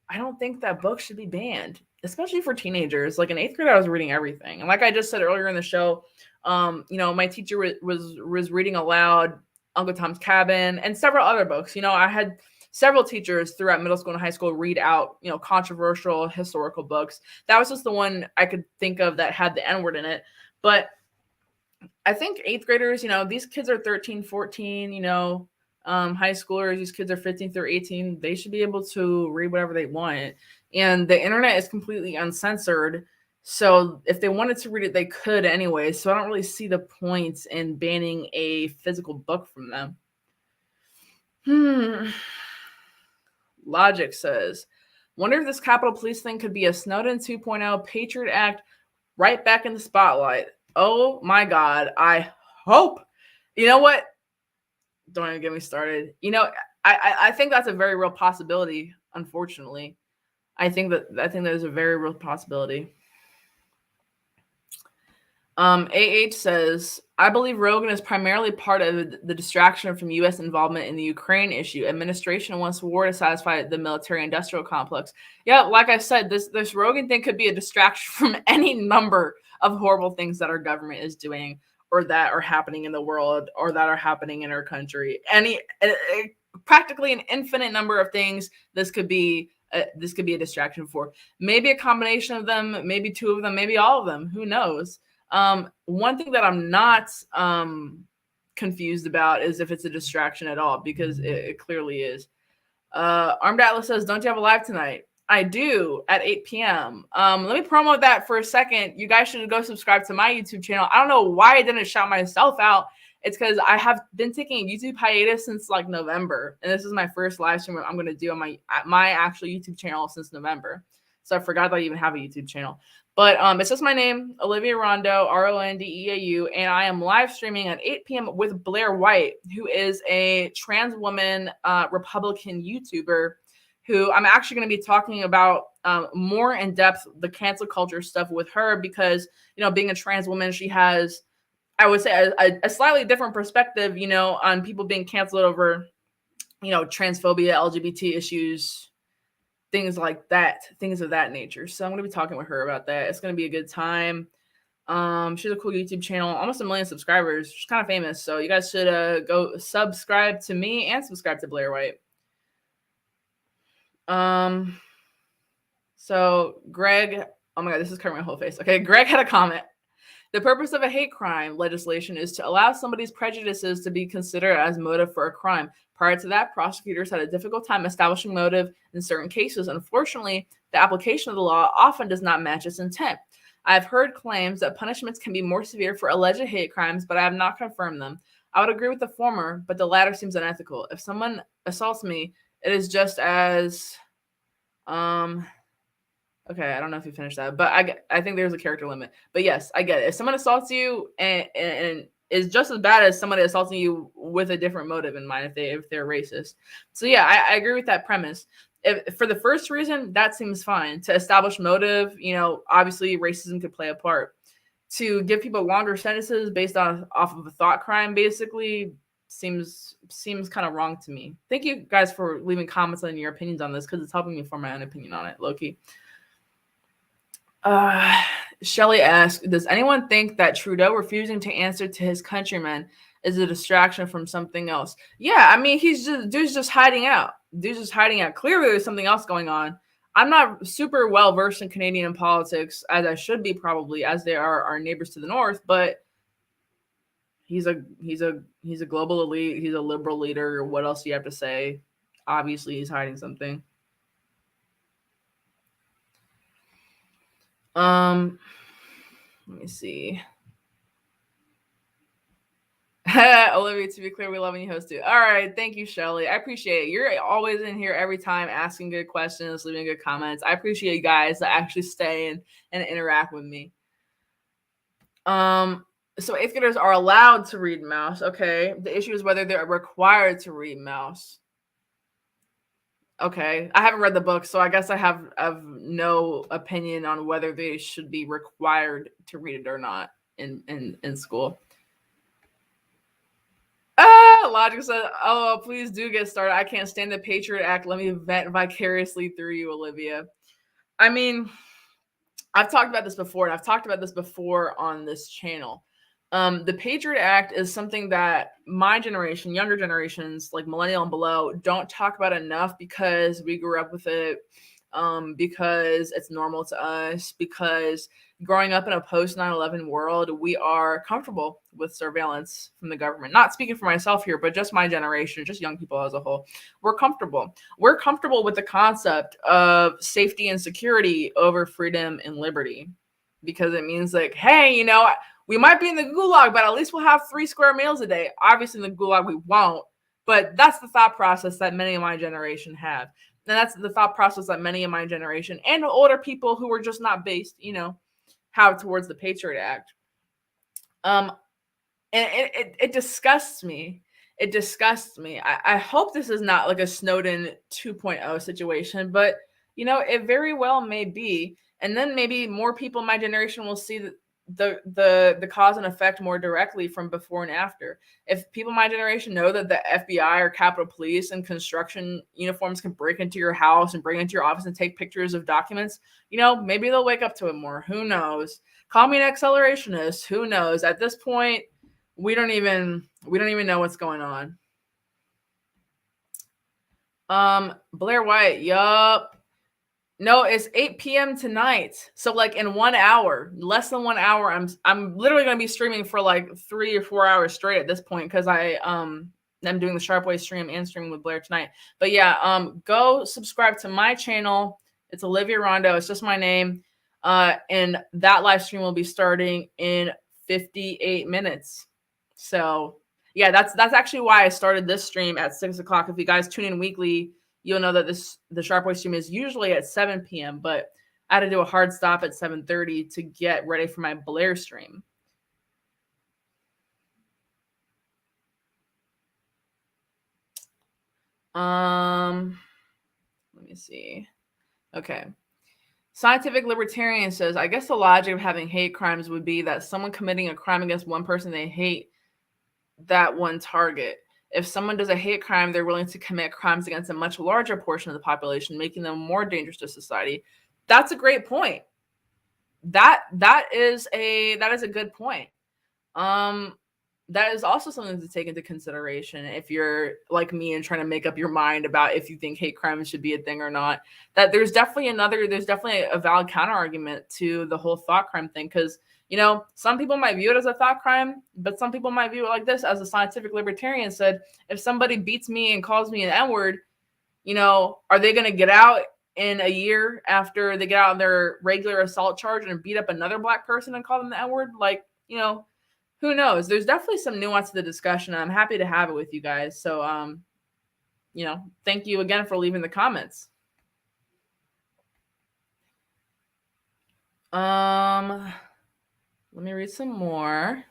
I don't think that book should be banned, especially for teenagers. Like in 8th grade, I was reading everything. And like I just said earlier in the show, my teacher was reading aloud Uncle Tom's Cabin and several other books. I had several teachers throughout middle school and high school read out, controversial historical books. That was just the one I could think of that had the N-word in it. But I think 8th graders, these kids are 13, 14, high schoolers, these kids are 15 through 18. They should be able to read whatever they want. And the internet is completely uncensored. So if they wanted to read it, they could anyway. So I don't really see the point in banning a physical book from them. Logic says, wonder if this Capitol Police thing could be a Snowden 2.0 Patriot Act right back in the spotlight. Oh my God. hope. You know what? Don't even get me started. You know, I think that's a very real possibility, unfortunately. I think there's a very real possibility. AH says, I believe Rogan is primarily part of the distraction from U.S. involvement in the Ukraine issue. Administration wants war to satisfy the military-industrial complex. Yeah, like I said, this Rogan thing could be a distraction from any number of horrible things that our government is doing, or that are happening in the world, or that are happening in our country. Practically an infinite number of things this could be a distraction for. Maybe a combination of them, maybe two of them, maybe all of them. Who knows? One thing that I'm not confused about is if it's a distraction at all, because it clearly is. Armed Atlas says, don't you have a live tonight? I do, at 8 p.m. Let me promote that for a second. You guys should go subscribe to my YouTube channel. I don't know why I didn't shout myself out. It's because I have been taking a YouTube hiatus since like November, and this is my first live stream I'm going to do on my actual YouTube channel since November. So I forgot that I even have a YouTube channel. But it's just my name, Olivia Rondeau, Rondeau, and I am live streaming at 8 p.m. with Blair White, who is a trans woman Republican YouTuber, who I'm actually going to be talking about more in depth, the cancel culture stuff with her, because, being a trans woman, she has, I would say, a slightly different perspective, on people being canceled over, transphobia, LGBT issues, things like that, things of that nature. So I'm going to be talking with her about that. It's going to be a good time. She's a cool YouTube channel, almost 1 million subscribers. She's kind of famous. So you guys should go subscribe to me and subscribe to Blair White. So Greg, oh my God, this is covering my whole face. Okay, Greg had a comment. The purpose of a hate crime legislation is to allow somebody's prejudices to be considered as motive for a crime. Prior to that, prosecutors had a difficult time establishing motive in certain cases. Unfortunately, the application of the law often does not match its intent. I have heard claims that punishments can be more severe for alleged hate crimes, but I have not confirmed them. I would agree with the former, but the latter seems unethical. If someone assaults me, it is just as okay, I don't know if you finished that, but I think there's a character limit. But yes, I get it. If someone assaults you and is just as bad as somebody assaulting you with a different motive in mind, if they're racist. So yeah, I agree with that premise. If, for the first reason, that seems fine. To establish motive, obviously racism could play a part. To give people longer sentences based off of a thought crime, basically, seems kind of wrong to me. Thank you guys for leaving comments on your opinions on this, because it's helping me form my own opinion on it, low-key. Shelly asked, does anyone think that Trudeau refusing to answer to his countrymen is a distraction from something else? Yeah, I mean, dude's just hiding out. Clearly, there's something else going on. I'm not super well versed in Canadian politics, as I should be probably, as they are our neighbors to the north, but he's a global elite. He's a liberal leader. What else do you have to say? Obviously, he's hiding something. Let me see. Olivia, to be clear, we love when you host too. All right, thank you, Shelly. I appreciate it. You're always in here every time, asking good questions, leaving good comments. I appreciate you guys that actually stay and interact with me. So 8th graders are allowed to read Mouse. Okay, the issue is whether they're required to read Mouse. Okay, I haven't read the book, so I guess I have no opinion on whether they should be required to read it or not in school. Logic said, "Oh, please do get started. I can't stand the Patriot Act. Let me vent vicariously through you, Olivia." I mean, I've talked about this before, and I've talked about this before on this channel. The Patriot Act is something that my generation, younger generations, like millennial and below, don't talk about enough because we grew up with it, because it's normal to us, because growing up in a post 9/11 world, we are comfortable with surveillance from the government. Not speaking for myself here, but just my generation, just young people as a whole. We're comfortable. We're comfortable with the concept of safety and security over freedom and liberty, because it means like, hey, you know, we might be in the gulag, but at least we'll have 3 square meals a day. Obviously, in the gulag, we won't. But that's the thought process that many of my generation have. And that's the thought process that many of my generation and older people who were just not based, you know, have towards the Patriot Act. And it disgusts me. It disgusts me. I hope this is not like a Snowden 2.0 situation, but, you know, it very well may be. And then maybe more people in my generation will see the cause and effect more directly from before and after. If people in my generation know that the FBI or Capitol Police in construction uniforms can break into your house and bring into your office and take pictures of documents, you know, maybe they'll wake up to it more. Who knows? Call me an accelerationist. Who knows? At this point, we don't even know what's going on. Blair White, yup. No, it's 8 p.m. tonight. So like in 1 hour, less than 1 hour, I'm literally gonna be streaming for like 3 or 4 hours straight at this point, because I'm doing the Sharpe Way stream and streaming with Blair tonight. But yeah, go subscribe to my channel. It's Olivia Rondeau. It's just my name. And that live stream will be starting in 58 minutes. So yeah, that's actually why I started this stream at 6 o'clock. If you guys tune in weekly, you'll know that the Sharpe Way stream is usually at 7 p.m., but I had to do a hard stop at 7:30 to get ready for my Blair stream. Let me see. Okay. Scientific Libertarian says, I guess the logic of having hate crimes would be that someone committing a crime against one person they hate that one target. If someone does a hate crime, they're willing to commit crimes against a much larger portion of the population, making them more dangerous to society. That's a great point. That is a good point. That is also something to take into consideration if you're like me and trying to make up your mind about if you think hate crimes should be a thing or not. That there's definitely a valid counter argument to the whole thought crime thing, because, you know, some people might view it as a thought crime, but some people might view it like this. As a scientific libertarian said, if somebody beats me and calls me an N-word, you know, are they going to get out in a year after they get out on their regular assault charge and beat up another black person and call them the N-word? Like, you know, who knows? There's definitely some nuance to the discussion. I'm happy to have it with you guys. So, you know, thank you again for leaving the comments. Let me read some more.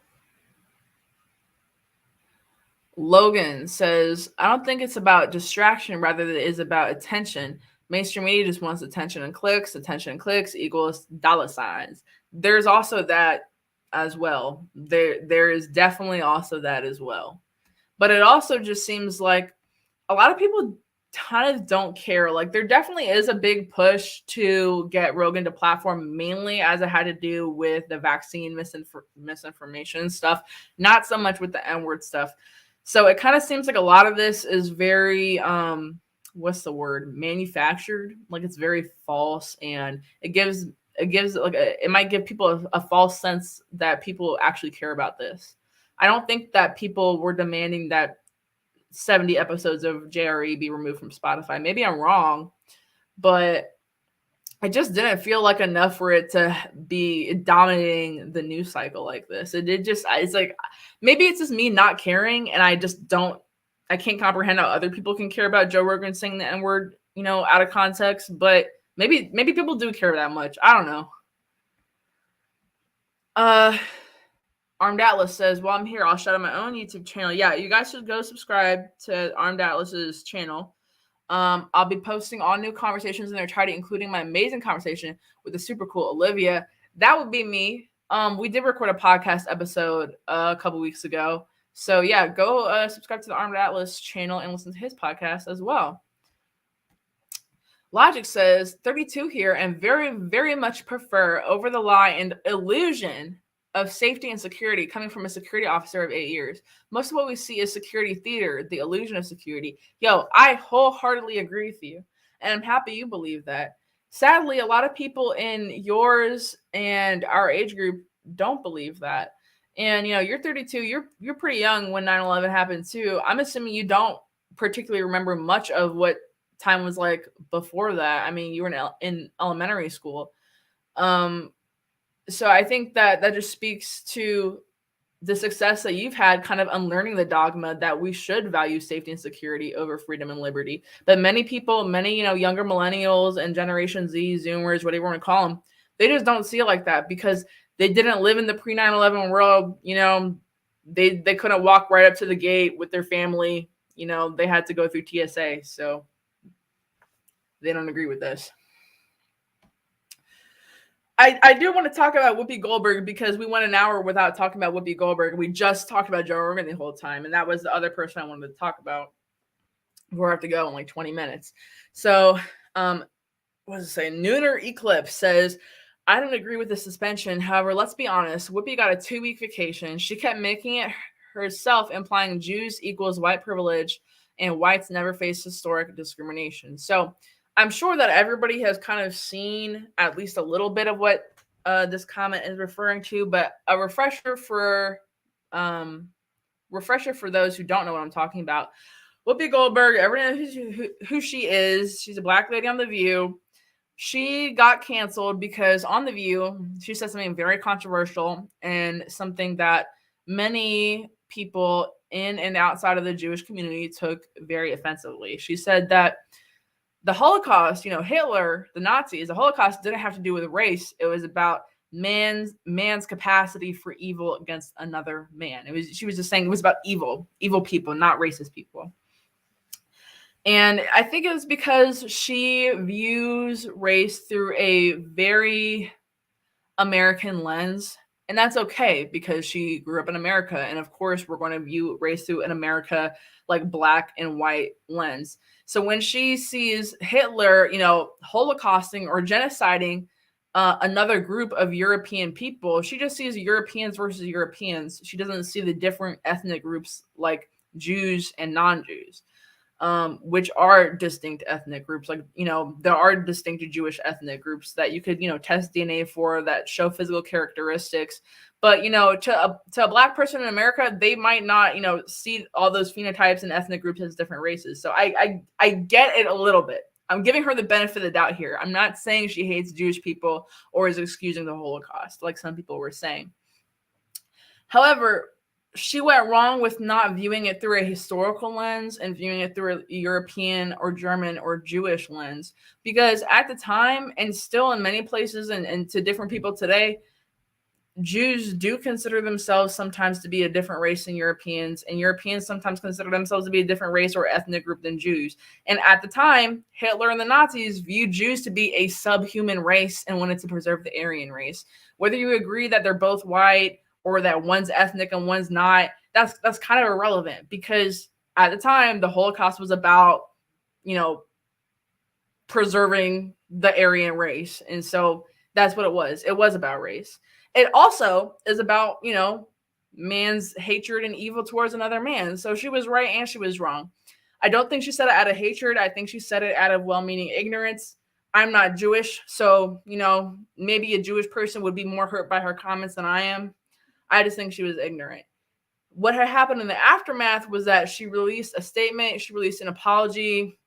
Logan says, I don't think it's about distraction, rather than it is about attention. Mainstream media just wants attention and clicks. Attention and clicks equals dollar signs. There's also that as well. There is definitely also that as well. But it also just seems like a lot of people kind of don't care. Like, there definitely is a big push to get Rogan to platform, mainly as it had to do with the vaccine misinformation stuff, not so much with the N-word stuff. So it kind of seems like a lot of this is very, what's the word? Manufactured. Like, it's very false, and it might give people a false sense that people actually care about this. I don't think that people were demanding that 70 episodes of JRE be removed from Spotify. Maybe I'm wrong, but it just didn't feel like enough for it to be dominating the news cycle like this. It's like, maybe it's just me not caring, and I can't comprehend how other people can care about Joe Rogan saying the N-word, out of context, but maybe people do care that much. I don't know. Armed Atlas says, while I'm here, I'll shout out my own YouTube channel. Yeah, you guys should go subscribe to Armed Atlas's channel. I'll be posting all new conversations in there, including my amazing conversation with the super cool Olivia. That would be me. We did record a podcast episode a couple weeks ago. So yeah, go subscribe to the Armed Atlas channel and listen to his podcast as well. Logic says, 32 here and very, very much prefer Over the Lie and Illusion of Safety and Security coming from a security officer of 8 years. Most of what we see is security theater, the illusion of security. Yo, I wholeheartely agree with you. And I'm happy you believe that. Sadly, a lot of people in yours and our age group don't believe that. And, you're 32. You're pretty young when 9/11 happened too. I'm assuming you don't particularly remember much of what time was like before that. I mean, you were in elementary school. So I think that just speaks to the success that you've had kind of unlearning the dogma that we should value safety and security over freedom and liberty. But many people, younger millennials and Generation Z, Zoomers, whatever you want to call them, they just don't see it like that because they didn't live in the pre-9/11 world. They couldn't walk right up to the gate with their family. They had to go through TSA. So they don't agree with this. I do want to talk about Whoopi Goldberg because we went an hour without talking about Whoopi Goldberg. We just talked about Joe Rogan the whole time, and that was the other person I wanted to talk about. We'll have to go in like 20 minutes. So, what does it say? Nooner Eclipse says, I don't agree with the suspension. However, let's be honest. Whoopi got a 2-week vacation. She kept making it herself, implying Jews equals white privilege, and whites never face historic discrimination. So, I'm sure that everybody has kind of seen at least a little bit of what this comment is referring to, but a refresher for those who don't know what I'm talking about. Whoopi Goldberg, everyone knows who she is. She's a black lady on The View. She got canceled because on The View, she said something very controversial and something that many people in and outside of the Jewish community took very offensively. She said that the Holocaust, Hitler, the Nazis, the Holocaust didn't have to do with race. It was about man's capacity for evil against another man. She was just saying it was about evil people, not racist people. And I think it was because she views race through a very American lens. And that's okay because she grew up in America. And of course, we're going to view race through an America like black and white lens. So when she sees Hitler, holocausting or genociding another group of European people, she just sees Europeans versus Europeans. She doesn't see the different ethnic groups like Jews and non-Jews. Which are distinct ethnic groups. Like, there are distinct Jewish ethnic groups that you could, test DNA for that show physical characteristics. But, to a black person in America, they might not, see all those phenotypes and ethnic groups as different races. So I get it a little bit. I'm giving her the benefit of the doubt here. I'm not saying she hates Jewish people or is excusing the Holocaust, like some people were saying. However, she went wrong with not viewing it through a historical lens and viewing it through a European or German or Jewish lens. Because at the time, and still in many places and to different people today, Jews do consider themselves sometimes to be a different race than Europeans, and Europeans sometimes consider themselves to be a different race or ethnic group than Jews. And at the time, Hitler and the Nazis viewed Jews to be a subhuman race and wanted to preserve the Aryan race. Whether you agree that they're both white or that one's ethnic and one's not, that's kind of irrelevant, because at the time, the Holocaust was about, preserving the Aryan race. And so that's what it was. It was about race. It also is about, man's hatred and evil towards another man. So she was right and she was wrong. I don't think she said it out of hatred. I think she said it out of well-meaning ignorance. I'm not Jewish, so, maybe a Jewish person would be more hurt by her comments than I am. I just think she was ignorant. what had happened in the aftermath was that she released a statement. She released an apology.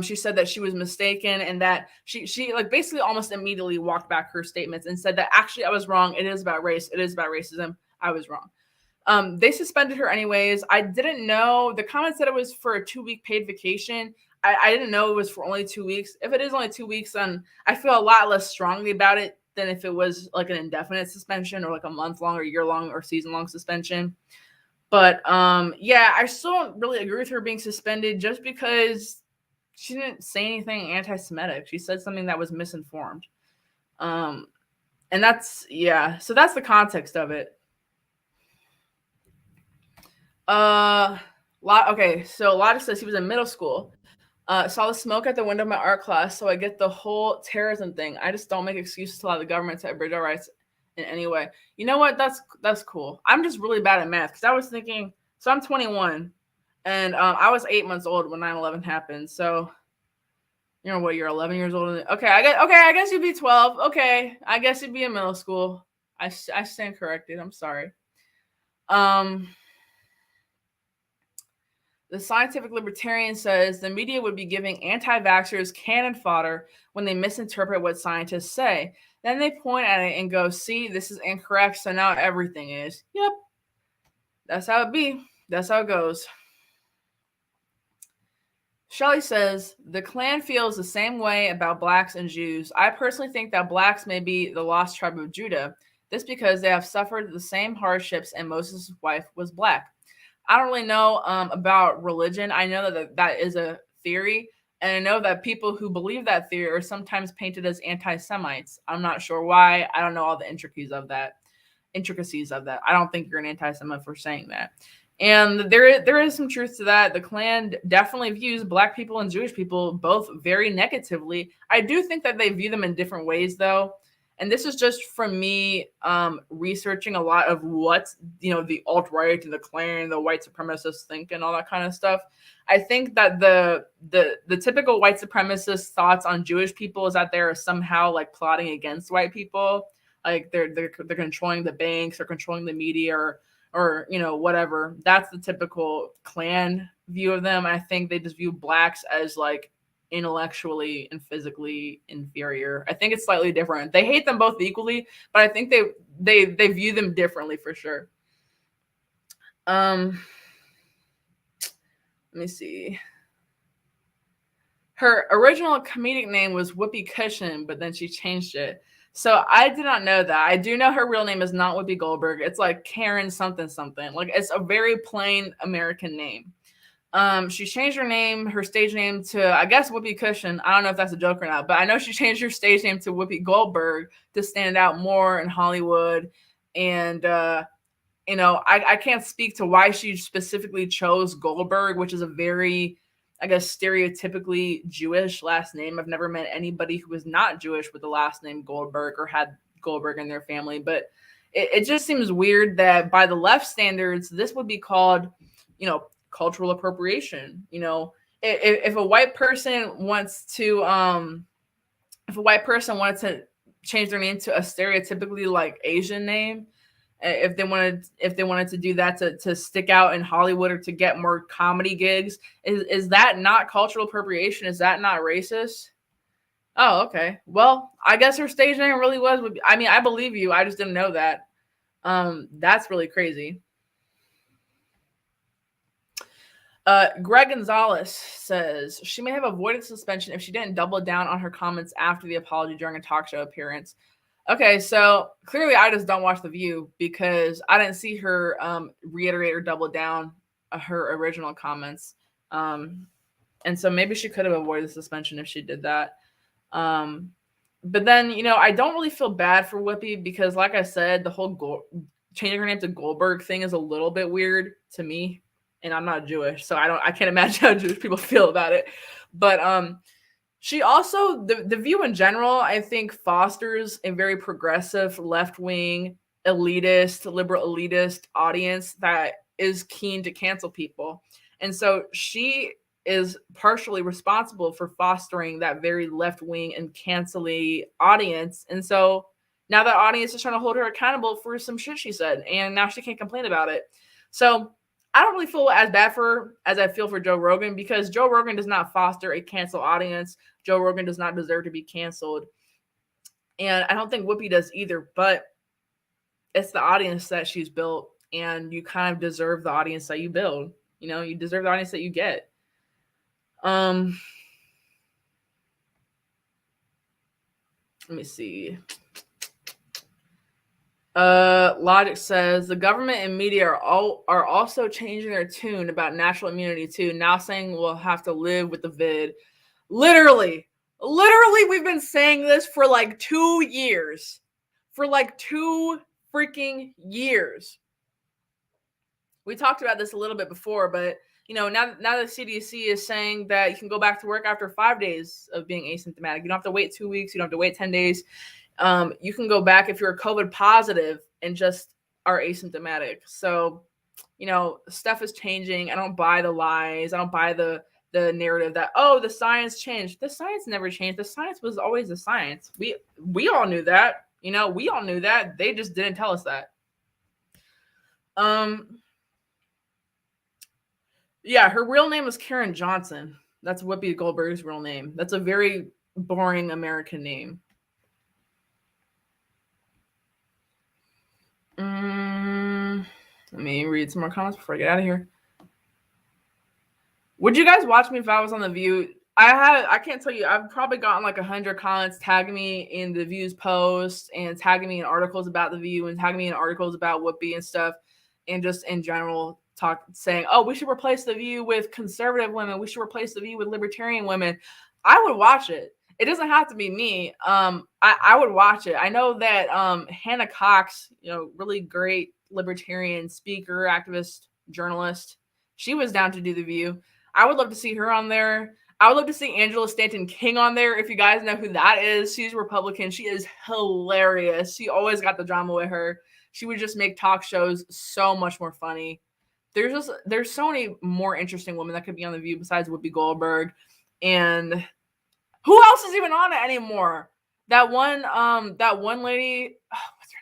She said that she was mistaken and that she like basically almost immediately walked back her statements and said that actually I was wrong. It is about race. It is about racism. I was wrong. They suspended her anyways. I didn't know. The comment said it was for a 2-week paid vacation. I didn't know it was for only 2 weeks. If it is only 2 weeks, then I feel a lot less strongly about it than if it was like an indefinite suspension or like a month-long or year-long or season-long suspension. But yeah, I still don't really agree with her being suspended just because she didn't say anything anti-Semitic. She said something that was misinformed. And that's, yeah. So that's the context of it. Okay, so Lotta says he was in middle school. Saw the smoke at the window of my art class, so I get the whole terrorism thing. I just don't make excuses to allow the government to abridge our rights in any way. You know what? That's cool. I'm just really bad at math because I was thinking. So I'm 21, and I was 8 months old when 9/11 happened. So you know what? You're 11 years old. Okay, I guess you'd be 12. Okay, I guess you'd be in middle school. I stand corrected. I'm sorry. The scientific libertarian says the media would be giving anti-vaxxers cannon fodder when they misinterpret what scientists say. Then they point at it and go, see, this is incorrect, so now everything is. Yep. That's how it be. That's how it goes. Shelley says, the Klan feels the same way about blacks and Jews. I personally think that blacks may be the lost tribe of Judah. This because they have suffered the same hardships and Moses' wife was black. I don't really know about religion. I know that is a theory. And I know that people who believe that theory are sometimes painted as anti-Semites. I'm not sure why. I don't know all the intricacies of that. I don't think you're an anti-Semite for saying that. And there is some truth to that. The Klan definitely views black people and Jewish people both very negatively. I do think that they view them in different ways, though. And this is just from me researching a lot of what, the alt-right and the Klan, the white supremacists think and all that kind of stuff. I think that the typical white supremacist thoughts on Jewish people is that they're somehow like plotting against white people. Like they're controlling the banks or controlling the media or whatever. That's the typical Klan view of them. I think they just view blacks as like intellectually and physically inferior. I think it's slightly different. They hate them both equally, but I think they view them differently for sure. Let me see. Her original comedic name was Whoopi Cushion, but then she changed it. So I did not know that. I do know her real name is not Whoopi Goldberg. It's like Karen something something. Like it's a very plain American name. She changed her stage name to, I guess, Whoopi Cushion. I don't know if that's a joke or not, but I know she changed her stage name to Whoopi Goldberg to stand out more in Hollywood. And, I can't speak to why she specifically chose Goldberg, which is a very, I guess, stereotypically Jewish last name. I've never met anybody who was not Jewish with the last name Goldberg or had Goldberg in their family. But it just seems weird that by the left standards, this would be called, cultural appropriation. If a white person wants to change their name to a stereotypically like Asian name, if they wanted to do that to stick out in Hollywood or to get more comedy gigs, is that not cultural appropriation? Is that not racist? Oh, okay. Well, I guess her stage name really was. I believe you. I just didn't know that. That's really crazy. Greg Gonzalez says she may have avoided suspension if she didn't double down on her comments after the apology during a talk show appearance. Okay, so clearly I just don't watch The View because I didn't see her reiterate or double down her original comments. And so maybe she could have avoided the suspension if she did that. But then, I don't really feel bad for Whoopi because, like I said, the whole changing her name to Goldberg thing is a little bit weird to me. And I'm not Jewish, so I can't imagine how Jewish people feel about it. But she also, the View in general, I think fosters a very progressive, left-wing, liberal elitist audience that is keen to cancel people. And so she is partially responsible for fostering that very left-wing and cancel-y audience. And so now that audience is trying to hold her accountable for some shit she said, and now she can't complain about it. So I don't really feel as bad for her as I feel for Joe Rogan, because Joe Rogan does not foster a cancel audience. Joe Rogan does not deserve to be canceled. And I don't think Whoopi does either, but it's the audience that she's built, and you kind of deserve the audience that you build. You know, you deserve the audience that you get. Let me see. Logic says the government and media are also changing their tune about natural immunity too. Now saying we'll have to live with the vid. Literally, we've been saying this for like 2 years. For like 2 freaking years. We talked about this a little bit before, but you know, now the CDC is saying that you can go back to work after 5 days of being asymptomatic. You don't have to wait 2 weeks. You don't have to wait 10 days. You can go back if you're COVID positive and just are asymptomatic. So, you know, stuff is changing. I don't buy the lies. I don't buy the narrative that, oh, the science changed. The science never changed. The science was always the science. We all knew that. You know, we all knew that. They just didn't tell us that. Yeah, her real name is Karen Johnson. That's Whoopi Goldberg's real name. That's a very boring American name. Let me read some more comments before I get out of here. Would you guys watch me if I was on The View? I can't tell you. I've probably gotten like 100 comments tagging me in The View's posts and tagging me in articles about The View and tagging me in articles about Whoopi and stuff, and just in general saying, oh, we should replace The View with conservative women. We should replace The View with libertarian women. I would watch it. It doesn't have to be me. I would watch it. I know that Hannah Cox, you know, really great libertarian speaker, activist, journalist, she was down to do The View. I would love to see her on there. I would love to see Angela Stanton King on there. If you guys know who that is, she's Republican. She is hilarious. She always got the drama with her. She would just make talk shows so much more funny. There's so many more interesting women that could be on The View besides Whoopi Goldberg. And who else is even on it anymore? That one lady, what's her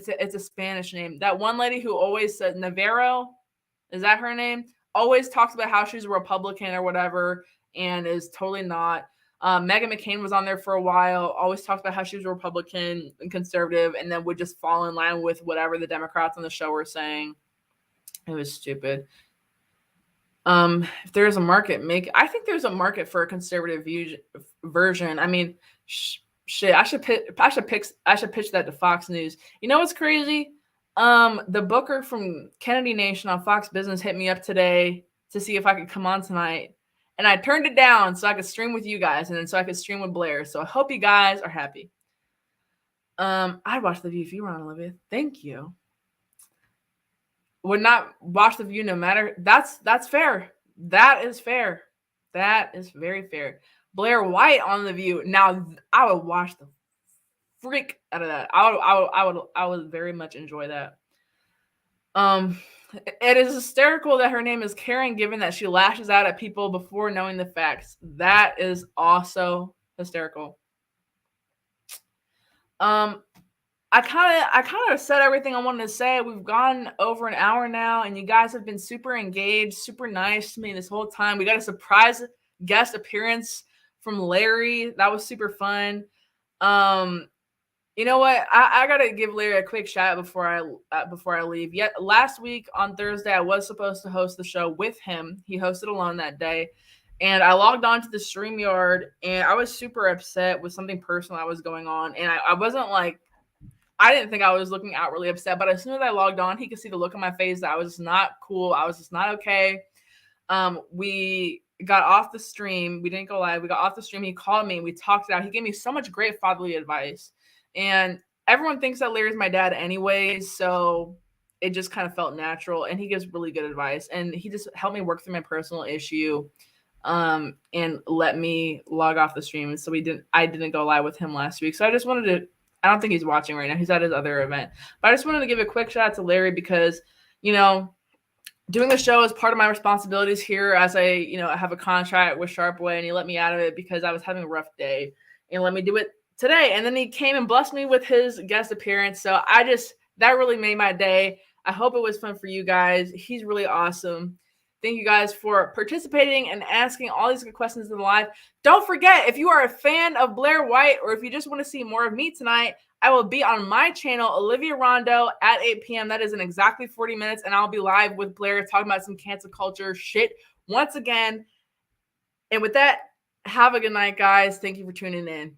name? It's a Spanish name. That one lady who always said Navarro, is that her name? Always talks about how she's a Republican or whatever, and is totally not. Meghan McCain was on there for a while, always talked about how she was a Republican and conservative, and then would just fall in line with whatever the Democrats on the show were saying. It was stupid. If there's a market, I think there's a market for a conservative version. I mean, shit, I should pitch that to Fox News. You know what's crazy? The booker from Kennedy Nation on Fox Business hit me up today to see if I could come on tonight, and I turned it down so I could stream with you guys, and then so I could stream with Blair. So I hope you guys are happy. I'd watch The View if you were on, Olivia. Thank you. Would not watch The View no matter. That's fair. That is fair. That is very fair. Blair White on The View. Now I would watch the freak out of that. I would very much enjoy that. It is hysterical that her name is Karen, given that she lashes out at people before knowing the facts. That is also hysterical. I kind of said everything I wanted to say. We've gone over an hour now, and you guys have been super engaged, super nice to me this whole time. We got a surprise guest appearance from Larry. That was super fun. You know what? I gotta give Larry a quick shout out before I leave. Yet last week on Thursday, I was supposed to host the show with him. He hosted alone that day, and I logged on to the StreamYard, and I was super upset with something personal that was going on. And I wasn't like, I didn't think I was looking outwardly upset, but as soon as I logged on, he could see the look on my face that I was just not cool. I was just not okay. We got off the stream. We didn't go live. We got off the stream. He called me. We talked it out. He gave me so much great fatherly advice. And everyone thinks that Larry's my dad anyways, so it just kind of felt natural. And he gives really good advice. And he just helped me work through my personal issue and let me log off the stream. And so I didn't go live with him last week. So I just wanted to, I don't think he's watching right now. He's at his other event. But I just wanted to give a quick shout out to Larry because, you know, doing the show is part of my responsibilities here as I have a contract with Sharpe Way, and he let me out of it because I was having a rough day and let me do it today. And then he came and blessed me with his guest appearance. So that really made my day. I hope it was fun for you guys. He's really awesome. Thank you guys for participating and asking all these good questions in the live. Don't forget, if you are a fan of Blair White or if you just want to see more of me tonight, I will be on my channel, Olivia Rondeau, at 8 p.m. That is in exactly 40 minutes, and I'll be live with Blair talking about some cancel culture shit once again. And with that, have a good night, guys. Thank you for tuning in.